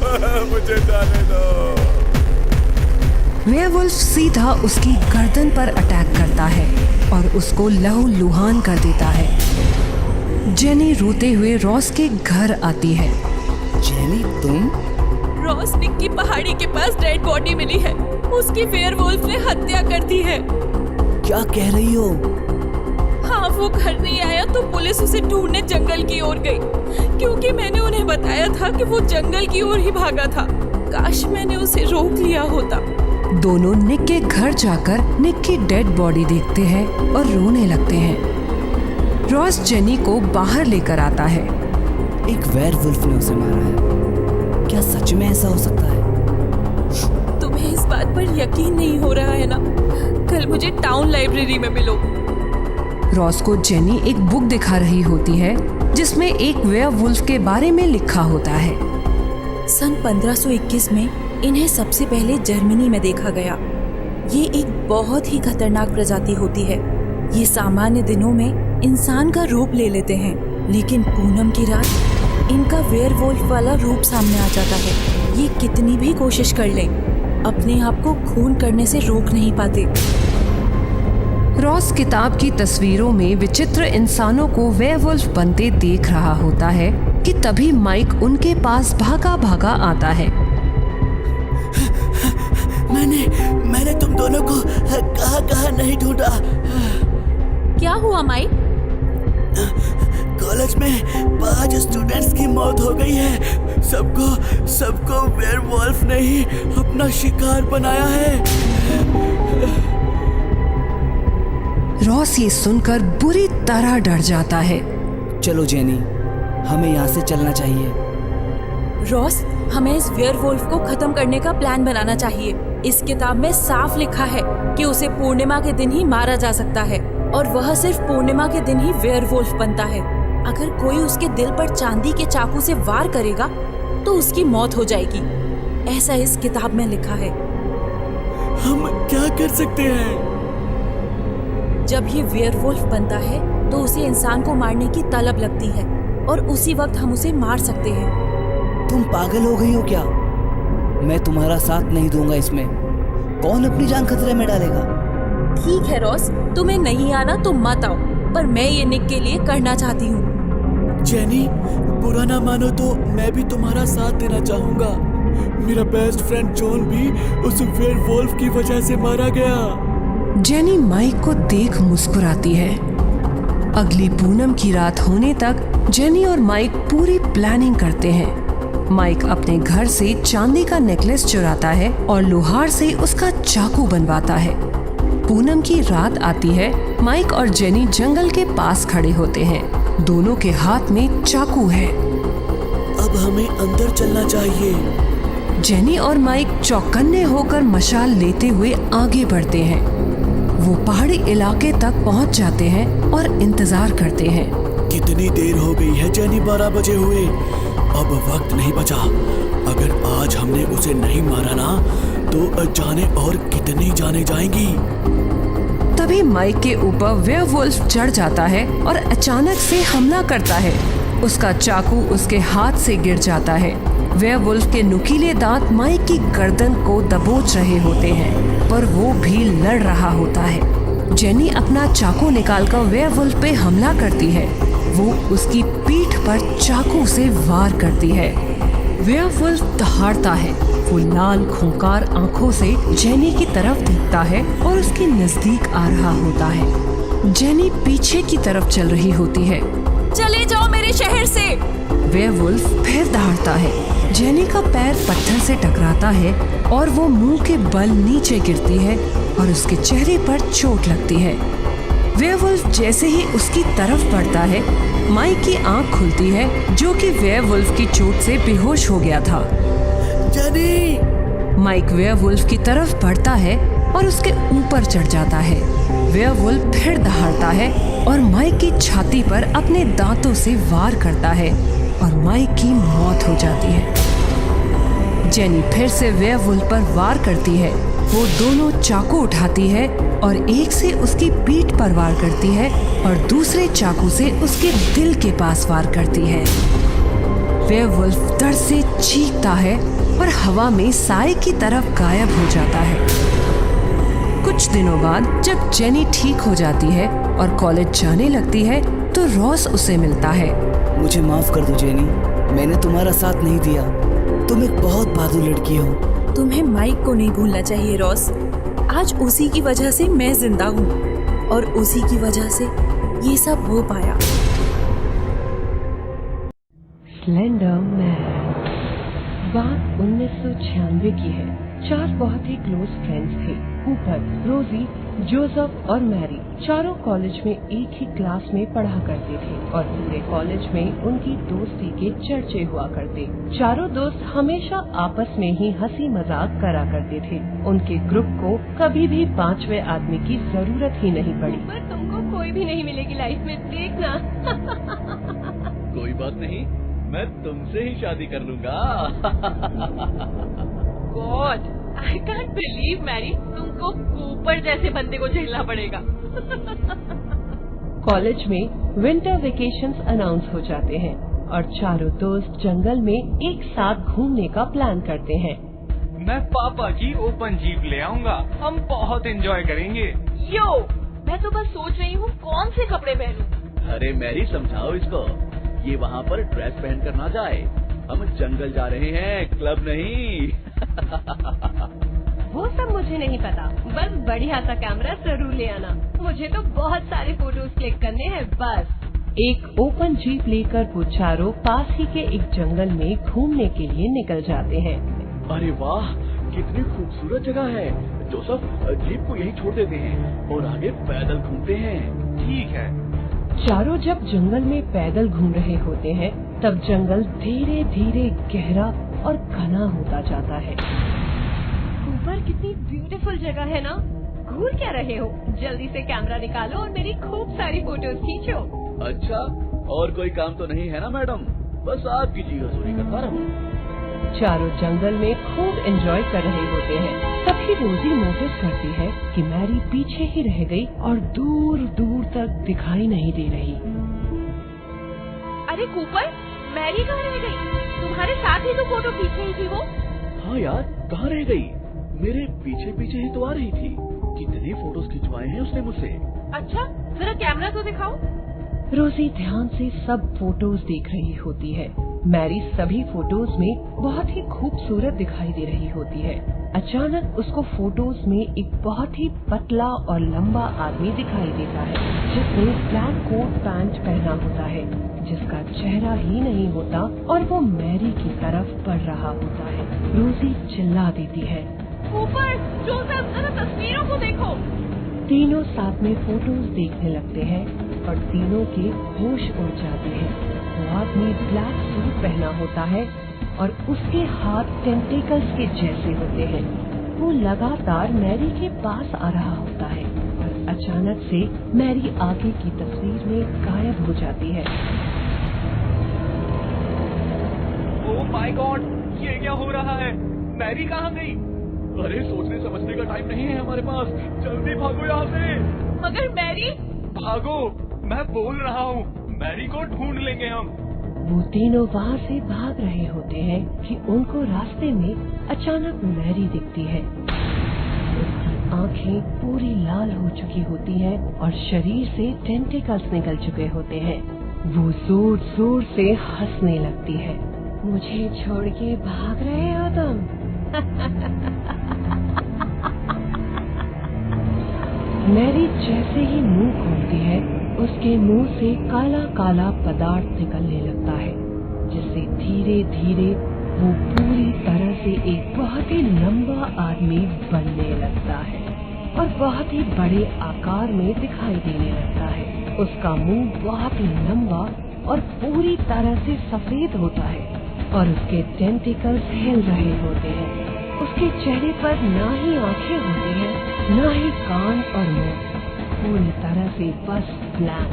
वेयरवुल्फ सीधा उसकी गर्दन पर अटैक करता है और उसको लहूलुहान कर देता है। जेनी रोते हुए रॉस के घर आती है। जेनी तुम? रॉस, निक की पहाड़ी के पास डेड बॉडी मिली है। उसकी वेयरवुल्फ ने हत्या कर दी है। क्या कह रही हो? हाँ, वो घर नहीं आया तो पुलिस उसे ढूंढने जंगल की ओर गई, क्योंकि मैंने उन्हें बताया था कि वो जंगल की ओर ही भागा था। काश मैंने उसे रोक लिया होता। दोनों निक के घर जाकर निक की डेड बॉडी देखते हैं और रोने लगते हैं। रॉस जेनी को बाहर लेकर आता है। एक वेयरवुल्फ ने उसे मारा है। क्या सच में ऐसा हो सकता है? तुम्हें इस बात पर यकीन नहीं हो रहा है ना? कल मुझे टाउन लाइब्रेरी में मिलो। रॉस को जेनी एक बुक दिखा रही होती है जिसमें एक वेयरवुल्फ के बारे में लिखा होता है। सन 1521 में इन्हें सबसे पहले जर्मनी में देखा गया। ये एक बहुत ही खतरनाक प्रजाति होती है। ये सामान्य दिनों में इंसान का रूप ले लेते हैं, लेकिन पूनम की रात इनका वेयरवुल्फ वाला रूप सामने आ जाता है। ये कितनी भी कोशिश कर लें, अपने आप को खून करने से रोक नहीं पाते। रॉस किताब की तस्वीरों में विचित्र इंसानों को वेयरवुल्फ बनते देख रहा होता है कि तभी माइक उनके पास भागा भागा आता है। मैंने तुम दोनों को कहाँ नहीं ढूंढा। क्या हुआ माइक? कॉलेज में 5 स्टूडेंट्स की मौत हो गई है। सबको वेयरवुल्फ ने ही अपना शिकार बनाया है। रॉस ये सुनकर बुरी तरह डर जाता है। चलो जेनी, हमें यहाँ से चलना चाहिए। रॉस, हमें इस वेयरवुल्फ को खत्म करने का प्लान बनाना चाहिए। इस किताब में साफ लिखा है कि उसे पूर्णिमा के दिन ही मारा जा सकता है और वह सिर्फ पूर्णिमा के दिन ही वेयरवुल्फ बनता है। अगर कोई उसके दिल पर चांदी के चाकू से वार करेगा तो उसकी मौत हो जाएगी। ऐसा इस किताब में लिखा है। हम क्या कर सकते हैं? जब ये वेयरवुल्फ बनता है तो उसे इंसान को मारने की तलब लगती है और उसी वक्त हम उसे मार सकते हैं। तुम पागल हो गई हो क्या? मैं तुम्हारा साथ नहीं दूंगा इसमें। कौन अपनी जान खतरे में डालेगा? ठीक है रॉस, तुम्हें नहीं आना तो मत आओ, पर मैं ये निक के लिए करना चाहती हूँ। जेनी, बुरा ना मानो तो मैं भी तुम्हारा साथ देना चाहूँगा। मेरा बेस्ट फ्रेंड जॉन भी उस वेयरवुल्फ की वजह से मारा गया। जेनी माइक को देख मुस्कुराती है। अगली पूनम की रात होने तक जेनी और माइक पूरी प्लानिंग करते हैं। माइक अपने घर से चांदी का नेकलेस चुराता है और लोहार से उसका चाकू बनवाता है। पूनम की रात आती है। माइक और जेनी जंगल के पास खड़े होते हैं। दोनों के हाथ में चाकू है। अब हमें अंदर चलना चाहिए। जेनी और माइक चौकन्ने होकर मशाल लेते हुए आगे बढ़ते हैं। वो पहाड़ी इलाके तक पहुंच जाते हैं और इंतजार करते हैं। कितनी देर हो गई है जेनी? 12 बजे हुए। अब वक्त नहीं बचा। अगर आज हमने उसे नहीं मारा ना तो जाने और कितनी जाने जाएंगी। तभी माइक के ऊपर वेयरवुल्फ चढ़ जाता है और अचानक से हमला करता है। उसका चाकू उसके हाथ से गिर जाता है। वेयरवुल्फ के नुकीले दांत माइक की गर्दन को दबोच रहे होते हैं, पर वो भी लड़ रहा होता है। जेनी अपना चाकू निकालकर वेयरवुल्फ पे हमला करती है। वो उसकी पीठ पर चाकू से वार करती है। वेयरवुल्फ दहाड़ता है। वो लाल खूंखार आंखों से जेनी की तरफ देखता है और उसके नजदीक आ रहा होता है। जेनी पीछे की तरफ चल रही होती है। चले जाओ मेरे शहर से। वेयरवुल्फ फिर दहाड़ता है। जेनी का पैर पत्थर से टकराता है और वो मुंह के बल नीचे गिरती है और उसके चेहरे पर चोट लगती है। वेयरवुल्फ जैसे ही उसकी तरफ बढ़ता है, माइक की आंख खुलती है, जो कि वेयरवुल्फ की चोट से बेहोश हो गया था। जेनी! माइक वेयरवुल्फ की तरफ बढ़ता है और उसके ऊपर चढ़ जाता है। वेयरवुल्फ फिर दहाड़ता है और माइक की छाती पर अपने दांतों से वार करता है और माइक की मौत हो जाती है। जेनी फिर से वेयरवुल्फ पर वार करती है। वो दोनों चाकू उठाती है और एक से उसकी पीठ पर वार करती है और दूसरे चाकू से उसके दिल के पास वार करती है। वेयरवुल्फ दर्द से चीखता है और हवा में साए की तरफ गायब हो जाता है। कुछ दिनों बाद जब जेनी ठीक हो जाती है और कॉलेज जाने लगती है, तो रॉस उसे मिलता है। मुझे माफ कर दो जेनी, मैंने तुम्हारा साथ नहीं दिया। तुम एक बहुत बहादुर लड़की हो। तुम्हें माइक को नहीं भूलना चाहिए रॉस। आज उसी की वजह से मैं जिंदा हूँ और उसी की वजह से ये सब हो पाया। Slender man. बात 1996 की है। 4 बहुत ही क्लोज फ्रेंड्स थे, कूपर, रोजी, जोसेफ और मैरी। चारों कॉलेज में एक ही क्लास में पढ़ा करते थे और पूरे कॉलेज में उनकी दोस्ती के चर्चे हुआ करते। चारों दोस्त हमेशा आपस में ही हंसी मजाक करा करते थे। उनके ग्रुप को कभी भी 5वें आदमी की जरूरत ही नहीं पड़ी। पर तुमको कोई भी नहीं मिलेगी लाइफ में, देखना। कोई बात नहीं, मैं तुमसे ही शादी कर लूंगा। God, I can't believe Mary, तुमको कूपर जैसे बंदे को झेलना पड़ेगा। कॉलेज में विंटर वेकेशंस अनाउंस हो जाते हैं और चारों दोस्त जंगल में एक साथ घूमने का प्लान करते हैं। मैं पापा की ओपन जीप ले आऊंगा, हम बहुत एंजॉय करेंगे। यो, मैं तो बस सोच रही हूँ कौन से कपड़े पहनूं। अरे मैरी, समझाओ इसको, ये वहाँ पर ड्रेस पहन कर ना जाए। हम जंगल जा रहे हैं, क्लब नहीं। वो सब मुझे नहीं पता, बस बढ़िया सा कैमरा जरूर ले आना। मुझे तो बहुत सारे फोटोज क्लिक करने हैं बस। एक ओपन जीप लेकर वो चारों पास ही के एक जंगल में घूमने के लिए निकल जाते हैं। अरे वाह, कितनी खूबसूरत जगह है। जोसेफ, जीप को यहीं छोड़ देते हैं और आगे पैदल घूमते हैं। ठीक है। चारों जब जंगल में पैदल घूम रहे होते हैं, तब जंगल धीरे धीरे गहरा और घना होता जाता है। ऊपर कितनी ब्यूटीफुल जगह है ना। घूर क्या रहे हो, जल्दी से कैमरा निकालो और मेरी खूब सारी फोटोज खींचो। अच्छा, और कोई काम तो नहीं है ना मैडम? बस आपकी जी हजूरी करता रहूं। चारों जंगल में खूब एंजॉय कर रहे होते हैं। तभी रोजी नोटिस करती है कि मैरी पीछे ही रह गई और दूर दूर तक दिखाई नहीं दे रही। अरे कूपर, मैरी कहाँ रह गई? तुम्हारे साथ ही तो फोटो खींच रही थी वो। हाँ यार, कहाँ रह गई? मेरे पीछे पीछे ही तो आ रही थी। कितनी फोटोज खिंचवाए हैं उसने मुझसे। अच्छा, जरा कैमरा तो दिखाओ। रोजी ध्यान से सब फोटोज देख रही होती है। मैरी सभी फोटोज में बहुत ही खूबसूरत दिखाई दे रही होती है। अचानक उसको फोटोज में एक बहुत ही पतला और लंबा आदमी दिखाई देता है, जिसने ब्लैक कोट पैंट पहना होता है, जिसका चेहरा ही नहीं होता और वो मैरी की तरफ बढ़ रहा होता है। रोजी चिल्ला देती है, ऊपर, जोसेफ, जरा तस्वीरों को देखो। तीनों साथ में फोटोज देखने लगते हैं और तीनों के होश उड़ जाते हैं। वो आदमी ब्लैक सूट पहना होता है और उसके हाथ टेंटिकल्स के जैसे होते हैं। वो लगातार मैरी के पास आ रहा होता है और अचानक से मैरी आगे की तस्वीर में गायब हो जाती है। ओह माय गॉड, ये क्या हो रहा है? मैरी कहाँ गई? अरे सोचने समझने का टाइम नहीं है हमारे पास, जल्दी भागो यहाँ से। मगर मैरी? भागो, मैं बोल रहा हूँ, मैरी को ढूंढ लेंगे हम। वो तीनों वहाँ से भाग रहे होते हैं कि उनको रास्ते में अचानक मैरी दिखती है। उसकी आंखें पूरी लाल हो चुकी होती हैं और शरीर से टेंटिकल्स निकल चुके होते हैं। वो जोर जोर से हंसने लगती है। मुझे छोड़ के भाग रहे हो तुम? मैरी जैसे ही मुंह खोलती है, उसके मुंह से काला काला पदार्थ निकलने लगता है, जिससे धीरे धीरे वो पूरी तरह से एक बहुत ही लंबा आदमी बनने लगता है और बहुत ही बड़े आकार में दिखाई देने लगता है। उसका मुंह बहुत ही लंबा और पूरी तरह से सफेद होता है और उसके टेंटिकल्स हिल रहे होते हैं। उसके चेहरे पर ना ही आंखें होती हैं, ना ही कान और मुंह, पूरी तरह से बस ब्लैंक।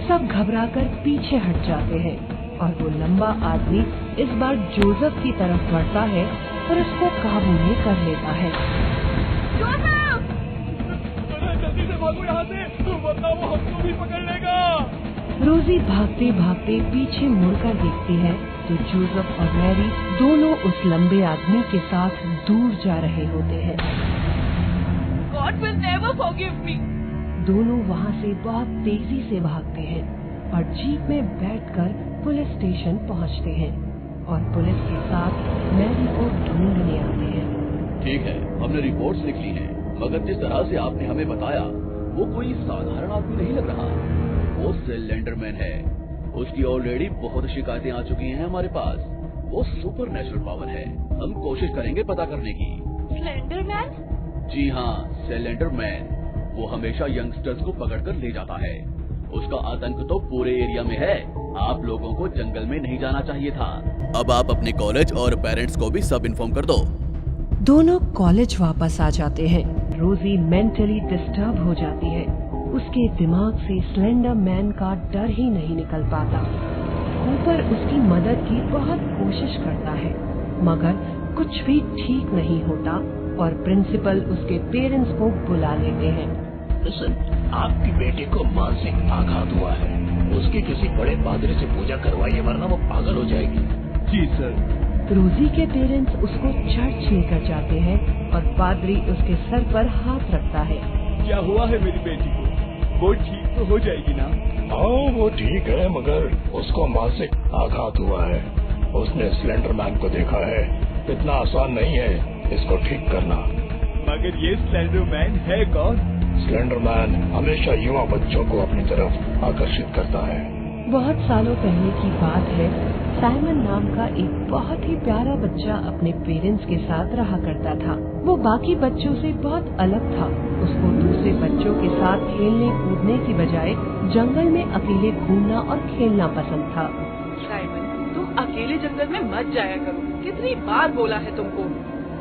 सब घबराकर पीछे हट जाते हैं और वो लंबा आदमी इस बार जोसेफ की तरफ बढ़ता है और उसको काबू में कर लेता है। जल्दी से भागो यहाँ से, वरना वो हमको भी पकड़ लेगा। रोजी भागते भागते पीछे मुड़कर देखती है तो जोसेफ और मैरी दोनों उस लंबे आदमी के साथ दूर जा रहे होते हैं। God will never forgive me. दोनों वहाँ से बहुत तेजी से भागते हैं और जीप में बैठकर पुलिस स्टेशन पहुँचते हैं और पुलिस के साथ मैरी को ढूंढने आते हैं। ठीक है, हमने रिपोर्ट्स लिख ली हैं, मगर जिस तरह से आपने हमें बताया वो कोई साधारण आदमी नहीं लग रहा। वो स्लेंडरमैन है। उसकी ऑलरेडी बहुत शिकायतें आ चुकी हैं हमारे पास। वो सुपर नेचुरल पावर है। हम कोशिश करेंगे पता करने की। स्लेंडरमैन? जी हाँ, स्लेंडरमैन। वो हमेशा यंगस्टर्स को पकड़कर ले जाता है। उसका आतंक तो पूरे एरिया में है। आप लोगों को जंगल में नहीं जाना चाहिए था। अब आप अपने कॉलेज और पेरेंट्स को भी सब इन्फॉर्म कर दो। दोनों कॉलेज वापस आ जाते हैं। रोजी मेंटली डिस्टर्ब हो जाती है। उसके दिमाग से स्लेंडर मैन का डर ही नहीं निकल पाता। कूपर उसकी मदद की बहुत कोशिश करता है, मगर कुछ भी ठीक नहीं होता और प्रिंसिपल उसके पेरेंट्स को बुला लेते हैं। लिसन, आपकी बेटी को मानसिक आघात हुआ है। उसकी किसी बड़े पादरी से पूजा करवाइए, वरना वो पागल हो जाएगी। जी सर। रोजी के पेरेंट्स उसको चर्च लेकर जाते हैं और पादरी उसके सर पर हाथ रखता है। क्या हुआ है मेरी बेटी को? वो ठीक तो हो जाएगी ना? हाँ, वो ठीक है, मगर उसको मानसिक आघात हुआ है। उसने स्लेंडरमैन को देखा है। इतना आसान नहीं है इसको ठीक करना। मगर ये स्लेंडरमैन है कौन? स्लेंडरमैन हमेशा युवा बच्चों को अपनी तरफ आकर्षित करता है। बहुत सालों पहले की बात है। साइमन नाम का एक बहुत ही प्यारा बच्चा अपने पेरेंट्स के साथ रहा करता था। वो बाकी बच्चों से बहुत अलग था। उसको दूसरे बच्चों के साथ खेलने कूदने की बजाय जंगल में अकेले घूमना और खेलना पसंद था। साइमन, तुम अकेले जंगल में मत जाया करो। कितनी बार बोला है तुमको।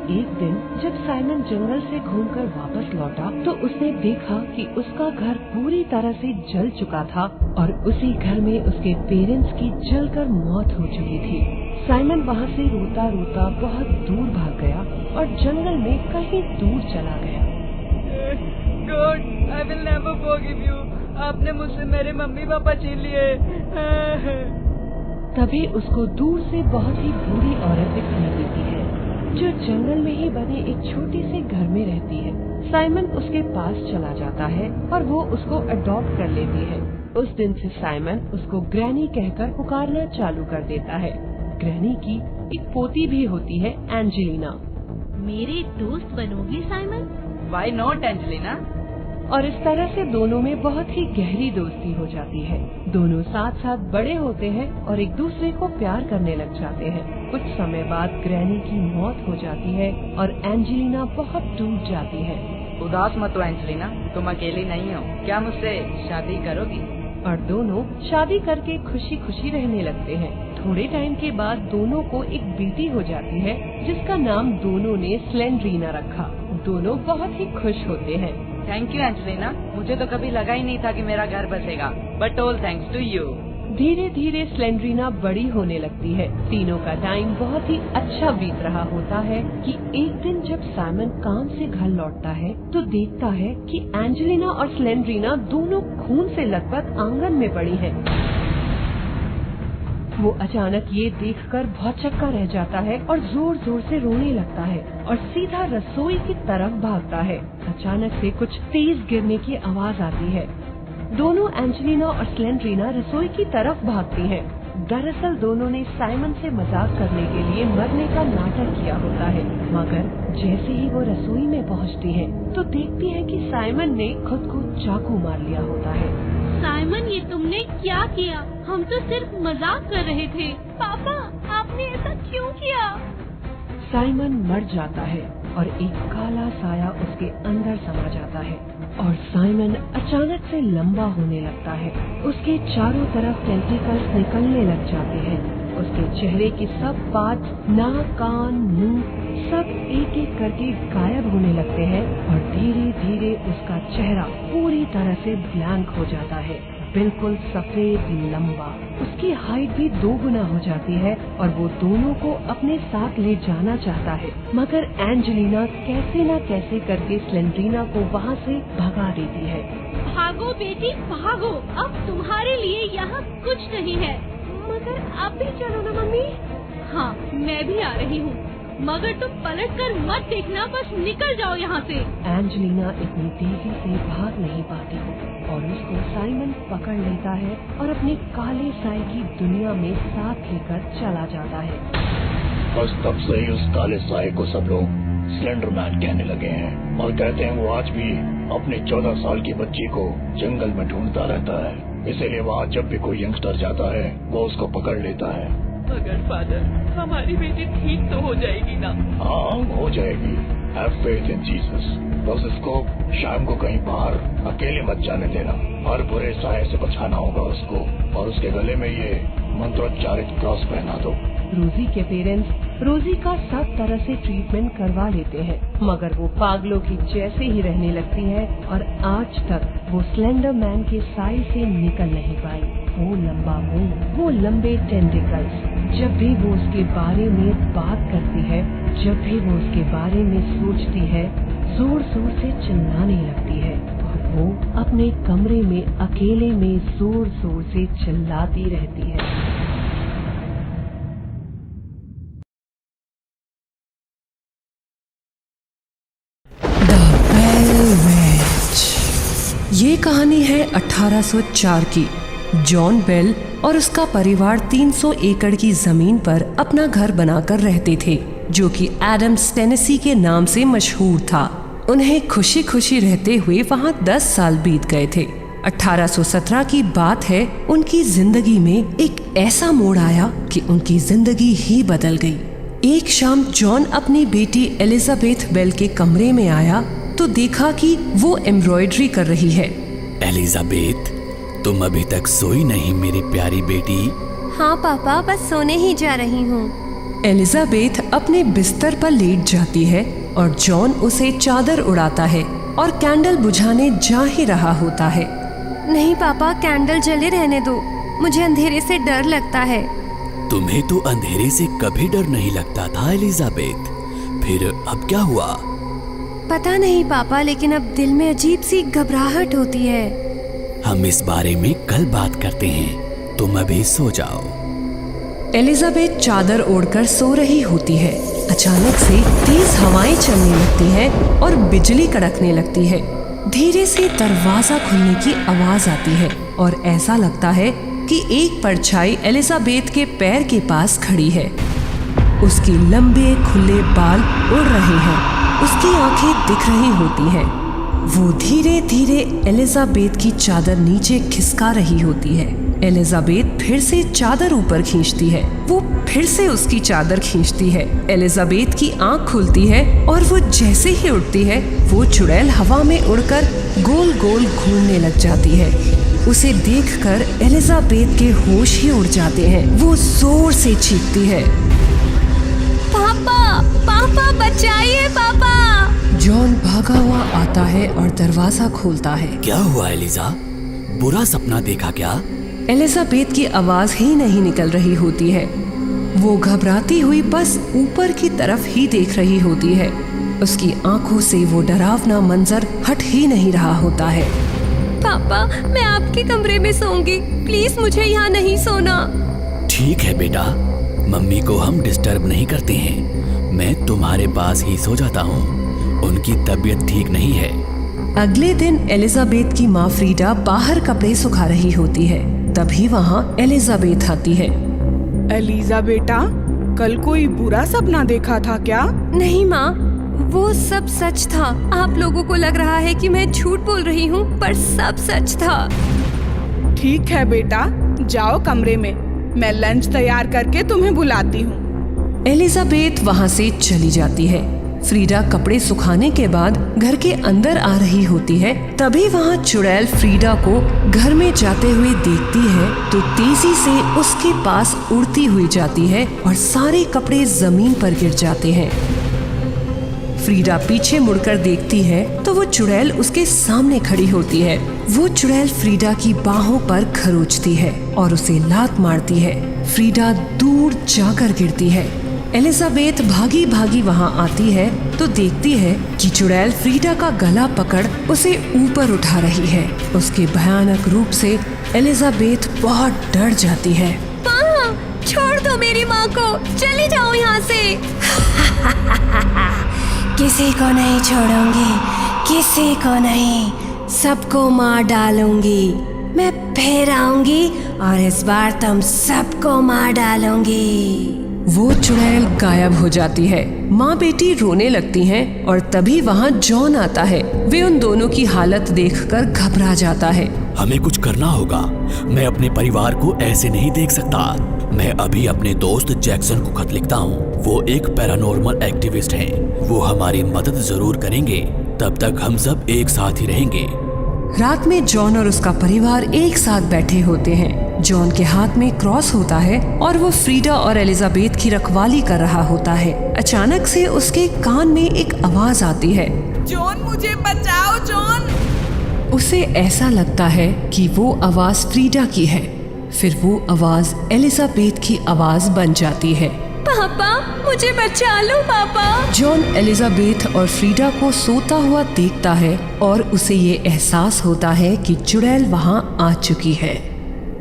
एक दिन जब साइमन जंगल से घूमकर वापस लौटा तो उसने देखा कि उसका घर पूरी तरह से जल चुका था और उसी घर में उसके पेरेंट्स की जलकर मौत हो चुकी थी। साइमन वहाँ से रोता रोता बहुत दूर भाग गया और जंगल में कहीं दूर चला गया। God, I will never forgive you. आपने मुझसे मेरे मम्मी पापा छीन लिए। तभी उसको दूर से बहुत ही बूढ़ी औरत दिखाई देती है जो जंगल में ही बने एक छोटे से घर में रहती है। साइमन उसके पास चला जाता है और वो उसको अडॉप्ट कर लेती है। उस दिन से साइमन उसको ग्रैनी कहकर पुकारना चालू कर देता है। ग्रैनी की एक पोती भी होती है, एंजेलिना। मेरी दोस्त बनोगी साइमन? Why not, Angelina? और इस तरह से दोनों में बहुत ही गहरी दोस्ती हो जाती है। दोनों साथ साथ बड़े होते हैं और एक दूसरे को प्यार करने लग जाते हैं। कुछ समय बाद ग्रैनी की मौत हो जाती है और एंजेलिना बहुत टूट जाती है। उदास मत हो एंजेलिना, तुम अकेली नहीं हो। क्या मुझसे शादी करोगी? और दोनों शादी करके खुशी खुशी रहने लगते हैं। थोड़े टाइम के बाद दोनों को एक बेटी हो जाती है जिसका नाम दोनों ने स्लेंड्रीना रखा। दोनों बहुत ही खुश होते हैं। थैंक यू एंजेलिना, मुझे तो कभी लगा ही नहीं था कि मेरा घर बसेगा, but all thanks to you. धीरे धीरे स्लेंड्रीना बड़ी होने लगती है। तीनों का टाइम बहुत ही अच्छा बीत रहा होता है कि एक दिन जब साइमन काम से घर लौटता है तो देखता है कि एंजेलिना और स्लेंड्रीना दोनों खून से लथपथ आंगन में पड़ी हैं। वो अचानक ये देखकर भौचक्का रह जाता है और जोर जोर से रोने लगता है और सीधा रसोई की तरफ भागता है। अचानक से कुछ तेज गिरने की आवाज आती है। दोनों एंजेलिना और स्लेंड्रीना रसोई की तरफ भागती हैं। दरअसल दोनों ने साइमन से मजाक करने के लिए मरने का नाटक किया होता है, मगर जैसे ही वो रसोई में पहुंचती हैं, तो देखती हैं कि साइमन ने खुद को चाकू मार लिया होता है। साइमन, ये तुमने क्या किया? हम तो सिर्फ मजाक कर रहे थे। पापा, आपने ऐसा क्यों किया? साइमन मर जाता है और एक काला साया उसके अंदर समा जाता है और साइमन अचानक से लंबा होने लगता है। उसके चारों तरफ टेंटिकल्स निकलने लग जाते हैं। उसके चेहरे की सब पार्ट्स, नाक, कान, मुंह, सब एक एक करके गायब होने लगते हैं और धीरे धीरे उसका चेहरा पूरी तरह से ब्लैंक हो जाता है, बिल्कुल सफेद लंबा। उसकी हाइट भी 2 गुना हो जाती है और वो दोनों को अपने साथ ले जाना चाहता है, मगर एंजेलिना कैसे न कैसे करके स्लेंड्रीना को वहाँ से भगा देती है। भागो बेटी, भागो, अब तुम्हारे लिए यहाँ कुछ नहीं है। मगर आप भी चलो ना मम्मी। हाँ, मैं भी आ रही हूँ, मगर तुम पलटकर मत देखना, बस निकल जाओ यहाँ से। एंजेलिना इतनी तेजी से भाग नहीं पाती और उसको साइमन पकड़ लेता है और अपने काले साए की दुनिया में साथ लेकर चला जाता है। बस तब से ही उस काले साए को सब लोग स्लेंडरमैन कहने लगे हैं और कहते हैं वो आज भी अपनी 14 साल की बच्ची को जंगल में ढूंढता रहता है। इसीलिए वहाँ जब भी कोई यंगस्टर जाता है वो उसको पकड़ लेता है। मगर फादर, हमारी बेटी ठीक तो हो जाएगी ना? हाँ, हो जाएगी। Have faith in Jesus. बस इसको शाम को कहीं बाहर अकेले मत जाने देना। हर बुरे साए से बचाना होगा उसको और उसके गले में ये मंत्रोच्चारित क्रॉस पहना दो। रोजी के पेरेंट्स रोजी का सब तरह से ट्रीटमेंट करवा लेते हैं, मगर वो पागलों की जैसे ही रहने लगती है और आज तक वो स्लेंडर मैन के साए से निकल नहीं पाई। वो लंबा मुंह, वो लंबे टेंटिकल्स, जब भी वो उसके बारे में बात करती है, जब भी वो उसके बारे में सोचती है, जोर जोर से चिल्लाने लगती है और वो अपने कमरे में अकेले में जोर जोर से चिल्लाती रहती है। ये कहानी है 1804 की। जॉन बेल और उसका परिवार 300 एकड़ की जमीन पर अपना घर बनाकर रहते थे, जो कि एडम्स टेनेसी के नाम से मशहूर था। उन्हें खुशी खुशी रहते हुए वहाँ 10 साल बीत गए थे। 1817 की बात है, उनकी जिंदगी में एक ऐसा मोड़ आया कि उनकी जिंदगी ही बदल गई। एक शाम जॉन अपनी बेटी एलिजाबेथ बेल के कमरे में आया तो देखा कि वो एम्ब्रॉयडरी कर रही है। एलिजाबेथ, तुम अभी तक सोई नहीं मेरी प्यारी बेटी? हाँ पापा, बस सोने ही जा रही हूँ। एलिजाबेथ अपने बिस्तर पर लेट जाती है और जॉन उसे चादर उड़ाता है और कैंडल बुझाने जा ही रहा होता है। नहीं पापा, कैंडल जले रहने दो, मुझे अंधेरे से डर लगता है। तुम्हें तो अंधेरे से कभी डर नहीं लगता था एलिजाबेथ, फिर अब क्या हुआ? पता नहीं पापा, लेकिन अब दिल में अजीब सी घबराहट होती है। हम इस बारे में कल बात करते हैं, तुम अभी सो जाओ। एलिजाबेथ चादर ओढ़कर सो रही होती है। अचानक से तेज हवाएं चलने लगती हैं और बिजली कड़कने लगती है। धीरे से दरवाजा खुलने की आवाज आती है और ऐसा लगता है कि एक परछाई एलिजाबेथ के पैर के पास खड़ी है। उसके लंबे खुले बाल उड़ रहे हैं, उसकी आंखें दिख रही होती हैं। वो धीरे धीरे एलिजाबेथ की चादर नीचे खिसका रही होती है। एलिजाबेथ फिर से चादर ऊपर खींचती है, वो फिर से उसकी चादर खींचती है। एलिजाबेथ की आंख खुलती है और वो जैसे ही उठती है, वो चुड़ैल हवा में उड़कर गोल गोल घूमने लग जाती है। उसे देखकर एलिजाबेथ के होश ही उड़ जाते हैं। वो जोर से चीखती है, पापा, पापा बचाइए पापा। जॉन भागा हुआ आता है और दरवाजा खोलता है। क्या हुआ एलिजा, बुरा सपना देखा क्या? एलिजाबेथ की आवाज ही नहीं निकल रही होती है। वो घबराती हुई बस ऊपर की तरफ ही देख रही होती है। उसकी आंखों से वो डरावना मंजर हट ही नहीं रहा होता है। पापा, मैं आपके कमरे में सोऊंगी, प्लीज मुझे यहाँ नहीं सोना। ठीक है बेटा, मम्मी को हम डिस्टर्ब नहीं करते हैं। मैं तुम्हारे पास ही सो जाता हूँ, उनकी तबीयत ठीक नहीं है। अगले दिन एलिजाबेथ की माँ फ्रीडा बाहर कपड़े सुखा रही होती है। तभी वहाँ एलिजाबेथ आती है। एलिजा बेटा, कल कोई बुरा सपना देखा था क्या? नहीं माँ, वो सब सच था। आप लोगों को लग रहा है कि मैं झूठ बोल रही हूँ, पर सब सच था। ठीक है बेटा, जाओ कमरे में, मैं लंच तैयार करके तुम्हें बुलाती हूँ। एलिजाबेथ वहाँ से चली जाती है। फ्रीडा कपड़े सुखाने के बाद घर के अंदर आ रही होती है। तभी वहाँ चुड़ैल फ्रीडा को घर में जाते हुए देखती है तो तेजी से उसके पास उड़ती हुई जाती है और सारे कपड़े जमीन पर गिर जाते हैं। फ्रीडा पीछे मुड़कर देखती है तो वो चुड़ैल उसके सामने खड़ी होती है। वो चुड़ैल फ्रीडा की बाहों पर खरोचती है और उसे लात मारती है। फ्रीडा दूर जाकर गिरती है। एलिजाबेथ भागी भागी वहाँ आती है तो देखती है कि चुड़ैल फ्रीडा का गला पकड़ उसे ऊपर उठा रही है। उसके भयानक रूप से एलिजाबेथ बहुत डर जाती है। माँ, छोड़ दो मेरी माँ को, चली जाओ यहाँ से। किसी को नहीं छोड़ूंगी, किसी को नहीं, सबको मार डालूंगी। मैं फिर आऊंगी और इस बार तुम सबको मार डालूंगी। वो चुड़ैल गायब हो जाती है। माँ बेटी रोने लगती हैं और तभी वहाँ जॉन आता है। वे उन दोनों की हालत देखकर घबरा जाता है। हमें कुछ करना होगा, मैं अपने परिवार को ऐसे नहीं देख सकता। मैं अभी अपने दोस्त जैक्सन को खत लिखता हूँ। वो एक पैरानॉर्मल एक्टिविस्ट हैं। वो हमारी मदद जरूर करेंगे। तब तक हम सब एक साथ ही रहेंगे। रात में जॉन और उसका परिवार एक साथ बैठे होते हैं। जॉन के हाथ में क्रॉस होता है और वो फ्रीडा और एलिजाबेथ की रखवाली कर रहा होता है। अचानक से उसके कान में एक आवाज आती है, जॉन मुझे बचाओ जॉन। उसे ऐसा लगता है कि वो आवाज फ्रीडा की है। फिर वो आवाज एलिजाबेथ की आवाज बन जाती है। पापा, मुझे बचा लो पापा। जॉन एलिजाबेथ और फ्रीडा को सोता हुआ देखता है और उसे ये एहसास होता है कि चुड़ैल वहाँ आ चुकी है।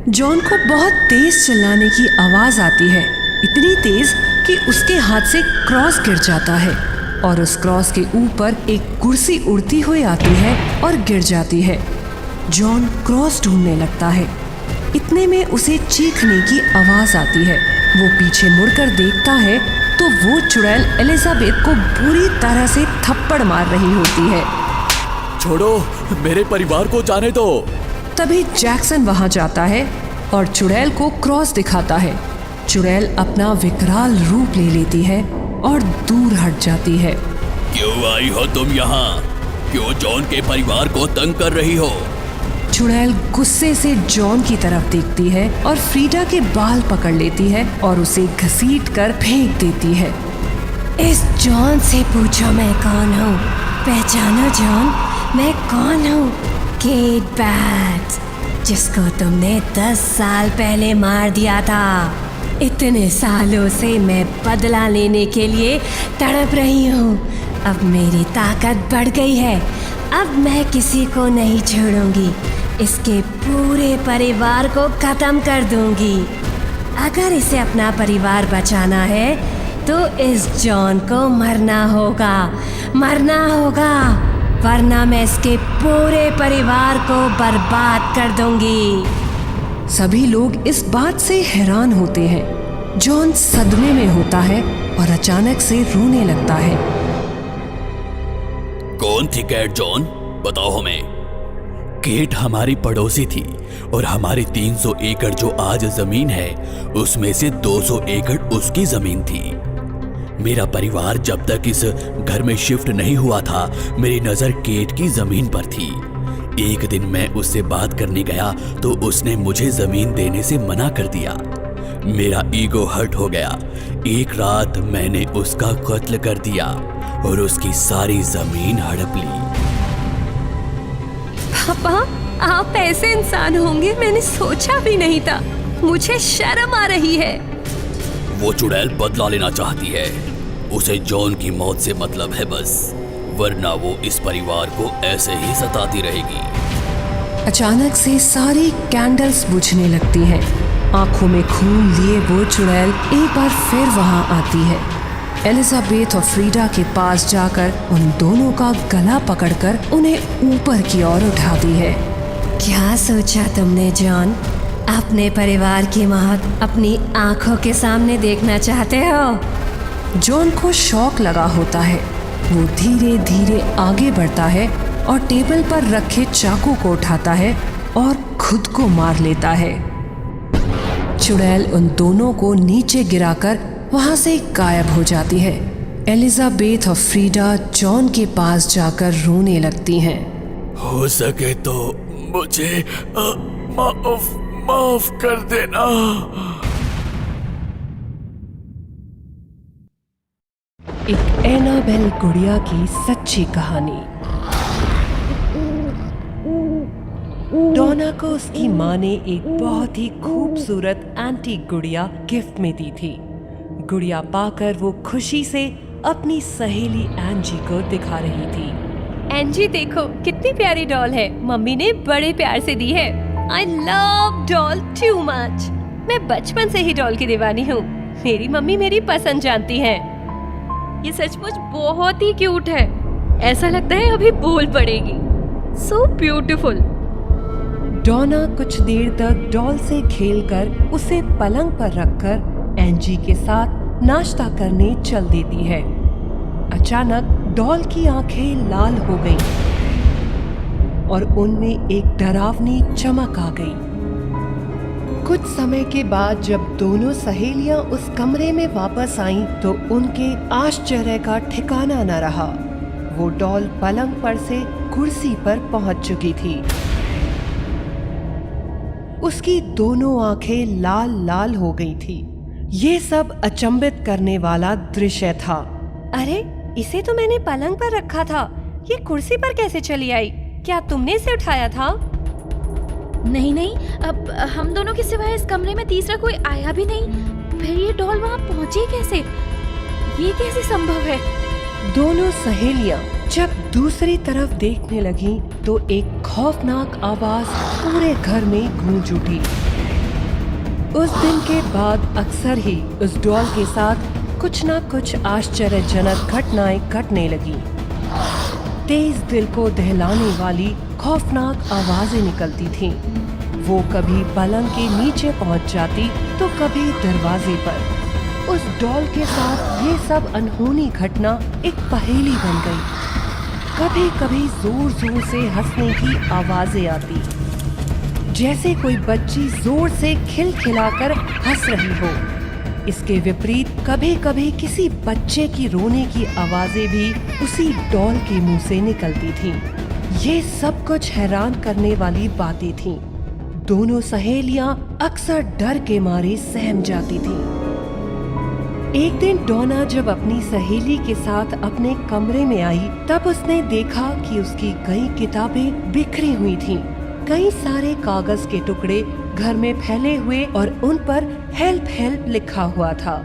जॉन को बहुत तेज चिल्लाने की आवाज आती है, इतनी तेज कि उसके हाथ से क्रॉस गिर जाता है और उस क्रॉस के ऊपर एक कुर्सी उड़ती हुई आती है और गिर जाती है। जॉन क्रॉस ढूंढने लगता है। इतने में उसे चीखने की आवाज आती है। वो पीछे मुड़कर देखता है तो वो चुड़ैल एलिजाबेथ को बुरी तरह से थप्पड़ मार रही होती है। छोड़ो, मेरे परिवार को जाने दो। तभी जैक्सन वहां जाता है और चुड़ैल को क्रॉस दिखाता है। चुड़ैल अपना विकराल रूप ले लेती है और दूर हट जाती है। क्यों आई हो तुम यहाँ? क्यों जॉन के परिवार को तंग कर रही हो? चुड़ैल गुस्से से जॉन की तरफ देखती है और फ्रीडा के बाल पकड़ लेती है और उसे घसीट कर फेंक देती है। इस जॉन से पूछो मैं कौन हूँ। पहचानो जॉन, मैं कौन हूँ? केट बैट्स, जिसको तुमने 10 साल पहले मार दिया था। इतने सालों से मैं बदला लेने के लिए तड़प रही हूँ। अब मेरी ताकत बढ़ गई है। अब मैं किसी को नहीं छोड़ूंगी। इसके पूरे परिवार को खत्म कर दूंगी। अगर इसे अपना परिवार बचाना है तो इस जॉन को मरना होगा, मरना होगा, वरना मैं इसके पूरे परिवार को बर्बाद कर दूंगी। सभी लोग इस बात से हैरान होते हैं। जॉन सदमे में होता है और अचानक से रोने लगता है। कौन थी केट जॉन? बताओ हमें। केट हमारी पड़ोसी थी और हमारी 300 एकड़ जो आज जमीन है उसमें से 200 एकड़ उसकी जमीन थी। मेरा परिवार जब तक इस घर में शिफ्ट नहीं हुआ था, मेरी नजर केट की जमीन पर थी। एक दिन मैं उससे बात करने गया तो उसने मुझे जमीन देने से मना कर दिया। मेरा ईगो हर्ट हो गया। एक रात मैंने उसका कत्ल कर दिया और उसकी सारी जमीन हड़प ली। पापा, आप ऐसे इंसान होंगे मैंने सोचा भी नहीं था। मुझे शर्म आ रही है। वो चुड़ैल बदला लेना चाहती है। उसे जॉन की मौत से मतलब है बस, वरना वो इस परिवार को ऐसे ही सताती रहेगी। अचानक से सारी कैंडल्स बुझने लगती हैं। आंखों में खून लिए वो चुड़ैल एक बार फिर वहां आती है। एलिजाबेथ और फ्रीडा के पास जाकर उन दोनों का गला पकड़कर उन्हें ऊपर की ओर उठाती है। क्या सोचा तुमने जॉन? अपने परिवार की मौत अपनी आंखों के सामने देखना चाहते हो? जॉन को शौक लगा होता है। वो धीरे धीरे आगे बढ़ता है और टेबल पर रखे चाकू को उठाता है और खुद को मार लेता है। चुड़ैल उन दोनों को नीचे गिराकर वहां से गायब हो जाती है। एलिजाबेथ और फ्रीडा जॉन के पास जाकर रोने लगती हैं। हो सके तो मुझे माफ कर देना। एक एनाबेल गुड़िया की सच्ची कहानी। डोना को उसकी माँ ने एक बहुत ही खूबसूरत एंटीक गुड़िया गिफ्ट में दी थी। गुड़िया पाकर वो खुशी से अपनी सहेली एंजी को दिखा रही थी। एंजी देखो कितनी प्यारी डॉल है, मम्मी ने बड़े प्यार से दी है। I love doll too much. मैं बचपन से ही डॉल की दीवानी हूँ। मेरी मम्मी मेरी पसंद जानती है। ये सचमुच बहुत ही क्यूट है, ऐसा लगता है अभी बोल पड़ेगी। So beautiful. डोना कुछ देर तक डॉल से खेलकर उसे पलंग पर रखकर एंजी के साथ नाश्ता करने चल देती है। अचानक डॉल की आंखें लाल हो गईं और उनमें एक डरावनी चमक आ गई। कुछ समय के बाद जब दोनों सहेलियां उस कमरे में वापस आईं तो उनके आश्चर्य का ठिकाना न रहा। वो डॉल पलंग पर से कुर्सी पर पहुंच चुकी थी। उसकी दोनों आंखें लाल लाल हो गई थी। ये सब अचंभित करने वाला दृश्य था। अरे इसे तो मैंने पलंग पर रखा था, ये कुर्सी पर कैसे चली आई? क्या तुमने इसे उठाया था? नहीं नहीं, अब हम दोनों के सिवाय इस कमरे में तीसरा कोई आया भी नहीं। फिर ये डॉल वहाँ पहुँची कैसे? ये कैसे संभव है? दोनों सहेलियां जब दूसरी तरफ देखने लगीं तो एक खौफनाक आवाज पूरे घर में गूंज उठी। उस दिन के बाद अक्सर ही उस डॉल के साथ कुछ न कुछ आश्चर्यजनक घटनाएं घटने लगी। तेज दिल को दहलाने वाली खौफनाक आवाजें निकलती थीं। वो कभी पलंग के नीचे पहुंच जाती तो कभी दरवाजे पर। उस डॉल के साथ ये सब अनहोनी घटना एक पहेली बन गई। कभी कभी जोर जोर से हंसने की आवाजें आती, जैसे कोई बच्ची जोर से खिलखिलाकर हंस रही हो। इसके विपरीत कभी कभी किसी बच्चे की रोने की आवाजें भी उसी डॉल के मुंह से निकलती थीं। ये सब कुछ हैरान करने वाली बातें थीं। दोनों सहेलियां अक्सर डर के मारे सहम जाती थीं। एक दिन डोना जब अपनी सहेली के साथ अपने कमरे में आई तब उसने देखा कि उसकी कई किताबें बिखरी हुई थीं। कई सारे कागज के टुकड़े घर में फैले हुए और उन पर हेल्प हेल्प लिखा हुआ था।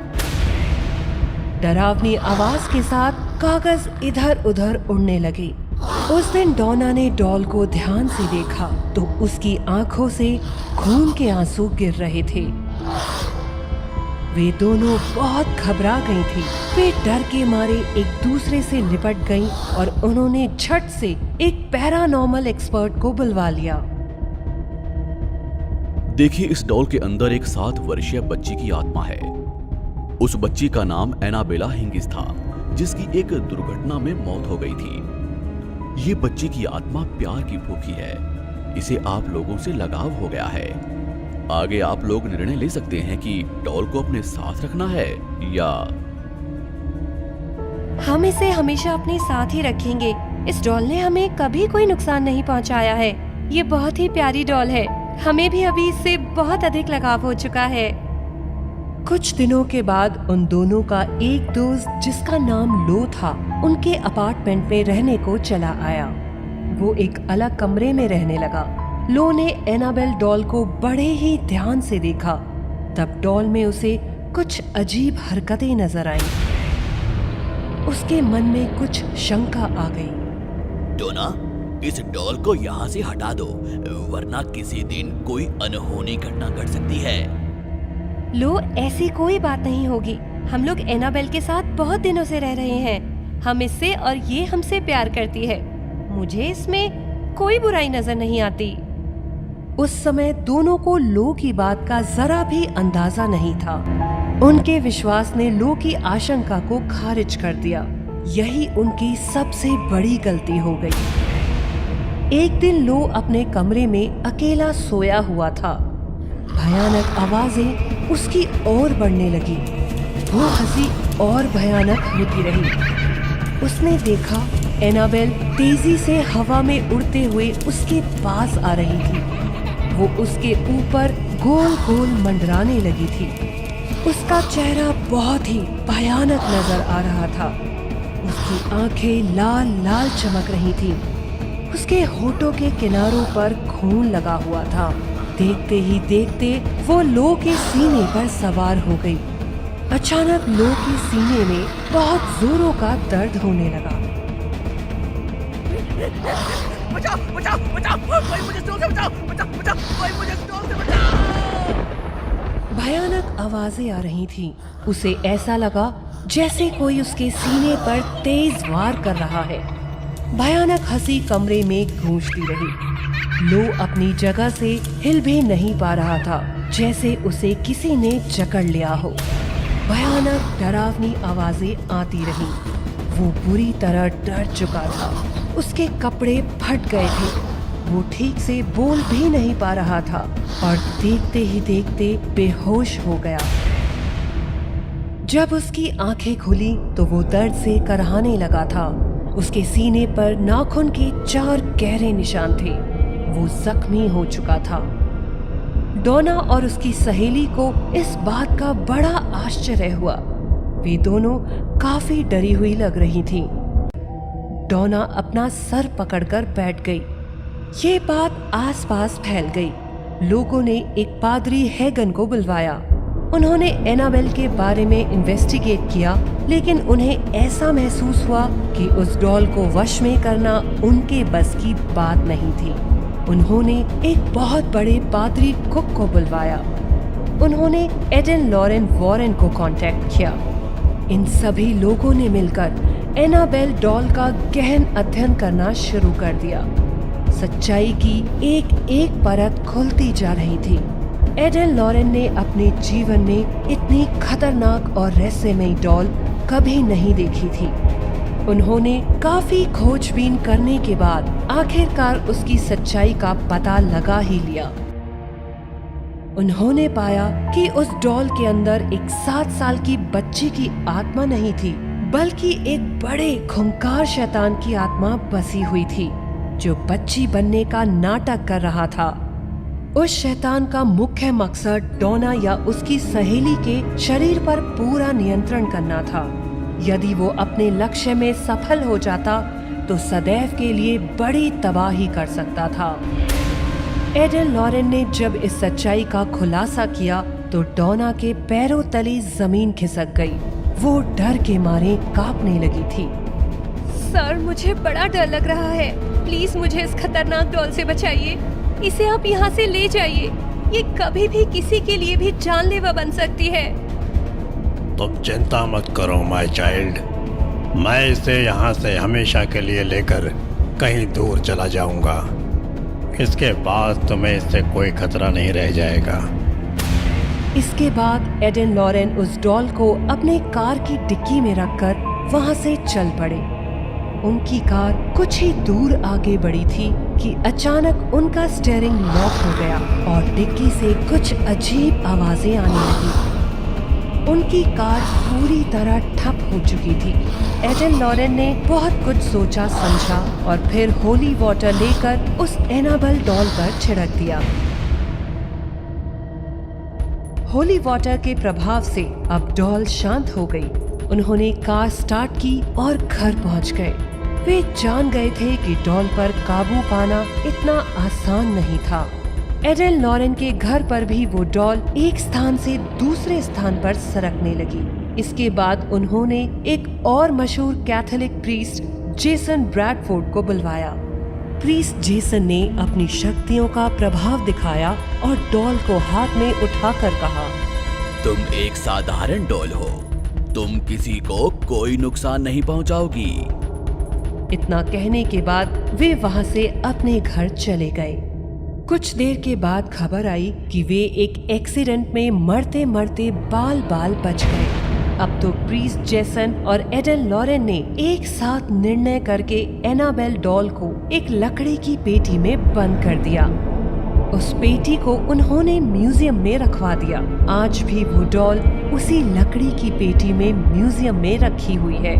डरावनी आवाज के साथ कागज इधर उधर उड़ने लगे। उस दिन डोना ने डॉल को ध्यान से देखा तो उसकी आंखों से खून के आंसू गिर रहे थे। वे दोनों बहुत घबरा गई थी। वे डर के मारे एक दूसरे से लिपट गईं और उन्होंने झट से एक पैरानॉर्मल एक्सपर्ट को बुलवा लिया। देखिए, इस डॉल के अंदर एक 7 वर्षीय बच्ची की आत्मा है। उस बच्ची का नाम एनाबेला हिंगिस था, जिसकी एक दुर्घटना में मौत हो गई थी। ये बच्ची की आत्मा प्यार की भूखी है। इसे आप लोगों से लगाव हो गया है। आगे आप लोग निर्णय ले सकते हैं कि डॉल को अपने साथ रखना है या हम इसे हमेशा अपने साथ ही रखेंगे। इस डॉल ने हमें कभी कोई नुकसान नहीं पहुंचाया है। ये बहुत ही प्यारी डॉल है। हमें भी अभी इससे बहुत अधिक लगाव हो चुका है। कुछ दिनों के बाद उन दोनों का एक दोस्त जिसका नाम लो था, उनके अपार्टमेंट में रहने को चला आया। वो एक अलग कमरे में रहने लगा। लो ने एनाबेल डॉल को बड़े ही ध्यान से देखा। तब डॉल में उसे कुछ अजीब हरकतें नजर आईं। उसके मन में कुछ शंका आ गई। डोना, इस डॉल को यहाँ से हटा दो, वरना किसी दिन कोई अनहोनी घटना घट सकती है। लो, ऐसी कोई बात नहीं होगी। हम लोग एनाबेल के साथ बहुत दिनों से रह रहे हैं। हम इससे और ये हमसे प्यार करती है। मुझे इसमें कोई बुराई नजर नहीं आती। उस समय दोनों को लो की बात का जरा भी अंदाजा नहीं था। उनके विश्वास ने लो की आशंका को खारिज कर दिया। यही उनकी सबसे बड़ी गलती हो गई। एक दिन लो अपने कमरे में अकेला सोया हुआ था। भयानक आवाजें उसकी ओर बढ़ने लगी। वो हंसी और भयानक होती रही। उसने देखा एनाबेल तेजी से हवा में उड़ते हुए उसके पास आ रही थी। वो उसके ऊपर गोल गोल मंडराने लगी थी। उसका चेहरा बहुत ही भयानक नजर आ रहा था। उसकी आंखें लाल लाल चमक रही थीं। उसके होठों के किनारों पर खून लगा हुआ था। देखते ही देखते वो लो के सीने पर सवार हो गई। अचानक लो के सीने में बहुत जोरों का दर्द होने लगा। बचाओ बचाओ बचाओ, कोई मुझे स्टॉल से बचाओ, बचाओ बचाओ, कोई मुझे स्टॉल से बचाओ। भयानक आवाजें आ रही थीं। उसे ऐसा लगा जैसे कोई उसके सीने पर तेज वार कर रहा है। भयानक हंसी कमरे में गूंजती रही। लो अपनी जगह से हिल भी नहीं पा रहा था, जैसे उसे किसी ने जकड़ लिया हो। भयानक डरावनी आवाजें आती रही। वो बुरी तरह डर चुका था। उसके कपड़े फट गए थे। वो ठीक से बोल भी नहीं पा रहा था और देखते ही देखते बेहोश हो गया। जब उसकी आंखें खुली तो वो दर्द से करहाने लगा था। उसके सीने पर नाखून के 4 गहरे निशान थे। वो जख्मी हो चुका था। डोना और उसकी सहेली को इस बात का बड़ा आश्चर्य हुआ। वे दोनों काफी डरी हुई लग रही थीं। डोना अपना सर पकड़कर बैठ गई। ये बात आसपास फैल गई। लोगों ने एक पादरी हैगन को बुलवाया। उन्होंने एनाबेल के बारे में इन्वेस्टिगेट किया, लेकिन उन्हें ऐसा महसूस हुआ कि उस डॉल को वश में करना उनके बस की बात नहीं थी। उन्होंने एक बहुत बड़े पादरी कुक को बुलवाया। उन्होंने एडन लॉरेन वॉरेन को कांटेक्ट किया। इन सभी लोगों ने मिलकर एनाबेल डॉल का गहन अध्ययन करना शुरू कर दिया। सच्चाई की एक एक परत खुलती जा रही थी। एडन लॉरेन ने अपने जीवन में इतनी खतरनाक और रहस्यमयी डॉल कभी नहीं देखी थी। उन्होंने काफी खोजबीन करने के बाद आखिरकार उसकी सच्चाई का पता लगा ही लिया। उन्होंने पाया कि उस डॉल के अंदर एक 7 साल की बच्ची की आत्मा नहीं थी, बल्कि एक बड़े खूंखार शैतान की आत्मा बसी हुई थी, जो बच्ची बनने का नाटक कर रहा था। उस शैतान का मुख्य मकसद डोना या उसकी सहेली के शरीर पर पूरा नियंत्रण करना था। यदि वो अपने लक्ष्य में सफल हो जाता तो सदैव के लिए बड़ी तबाही कर सकता था। एडन लॉरेन ने जब इस सच्चाई का खुलासा किया तो डोना के पैरों तले जमीन खिसक गई। वो डर के मारे कांपने लगी थी। सर, मुझे बड़ा डर लग रहा है। प्लीज मुझे इस खतरनाक डॉल से बचाइए। इसे आप यहाँ से ले जाइए। ये कभी भी किसी के लिए भी जानलेवा बन सकती है। तुम चिंता मत करो माय चाइल्ड। मैं इसे यहाँ से हमेशा के लिए लेकर कहीं दूर चला जाऊंगा। इसके बाद तुम्हें इससे कोई खतरा नहीं रह जाएगा। इसके बाद एडन लॉरेन उस डॉल को अपने कार की डिक्की में रखकर वहाँ से चल पड़े। उनकी कार कुछ ही दूर आगे बढ़ी थी कि अचानक उनका स्टीयरिंग लॉक हो गया और डिक्की से कुछ अजीब आवाजें आने लगी। उनकी कार पूरी तरह ठप हो चुकी थी। एडन लॉरेन ने बहुत कुछ सोचा समझा और फिर होली वाटर लेकर उस एनाबेल डॉल पर छिड़क दिया। होली वाटर के प्रभाव से अब डॉल शांत हो गई। उन्होंने कार स्टार्ट की और घर पहुंच गए। वे जान गए थे कि डॉल पर काबू पाना इतना आसान नहीं था। एडन लॉरेन के घर पर भी वो डॉल एक स्थान से दूसरे स्थान पर सरकने लगी। इसके बाद उन्होंने एक और मशहूर कैथोलिक प्रीस्ट जेसन ब्रैडफोर्ड को बुलवाया। प्रीस्ट जेसन ने अपनी शक्तियों का प्रभाव दिखाया और डॉल को हाथ में उठाकर कहा, तुम एक साधारण डॉल हो, तुम किसी को कोई नुकसान नहीं पहुंचाओगी। इतना कहने के बाद वे वहां से अपने घर चले गए। कुछ देर के बाद खबर आई कि वे एक एक्सीडेंट में मरते मरते बाल बाल बच गए। अब तो प्रीस्ट जेसन और एडन लॉरेन ने एक साथ निर्णय करके एनाबेल डॉल को एक लकड़ी की पेटी में बंद कर दिया। उस पेटी को उन्होंने म्यूजियम में रखवा दिया। आज भी वो डॉल उसी लकड़ी की पेटी में म्यूजियम में रखी हुई है।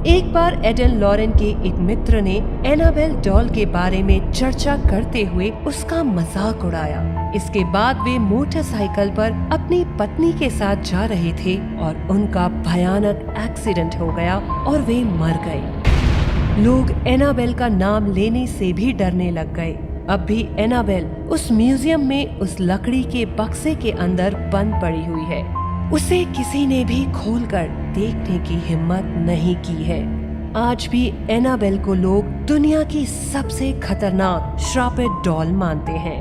एक बार एडन लॉरेन के एक मित्र ने एनाबेल डॉल के बारे में चर्चा करते हुए उसका मजाक उड़ाया। इसके बाद वे मोटरसाइकिल पर अपनी पत्नी के साथ जा रहे थे और उनका भयानक एक्सीडेंट हो गया और वे मर गए। लोग एनाबेल का नाम लेने से भी डरने लग गए। अब भी एनाबेल उस म्यूजियम में उस लकड़ी के बक्से के अंदर बंद पड़ी हुई है। उसे किसी ने भी खोलकर देखने की हिम्मत नहीं की है। आज भी एनाबेल को लोग दुनिया की सबसे खतरनाक श्रापित डॉल मानते हैं।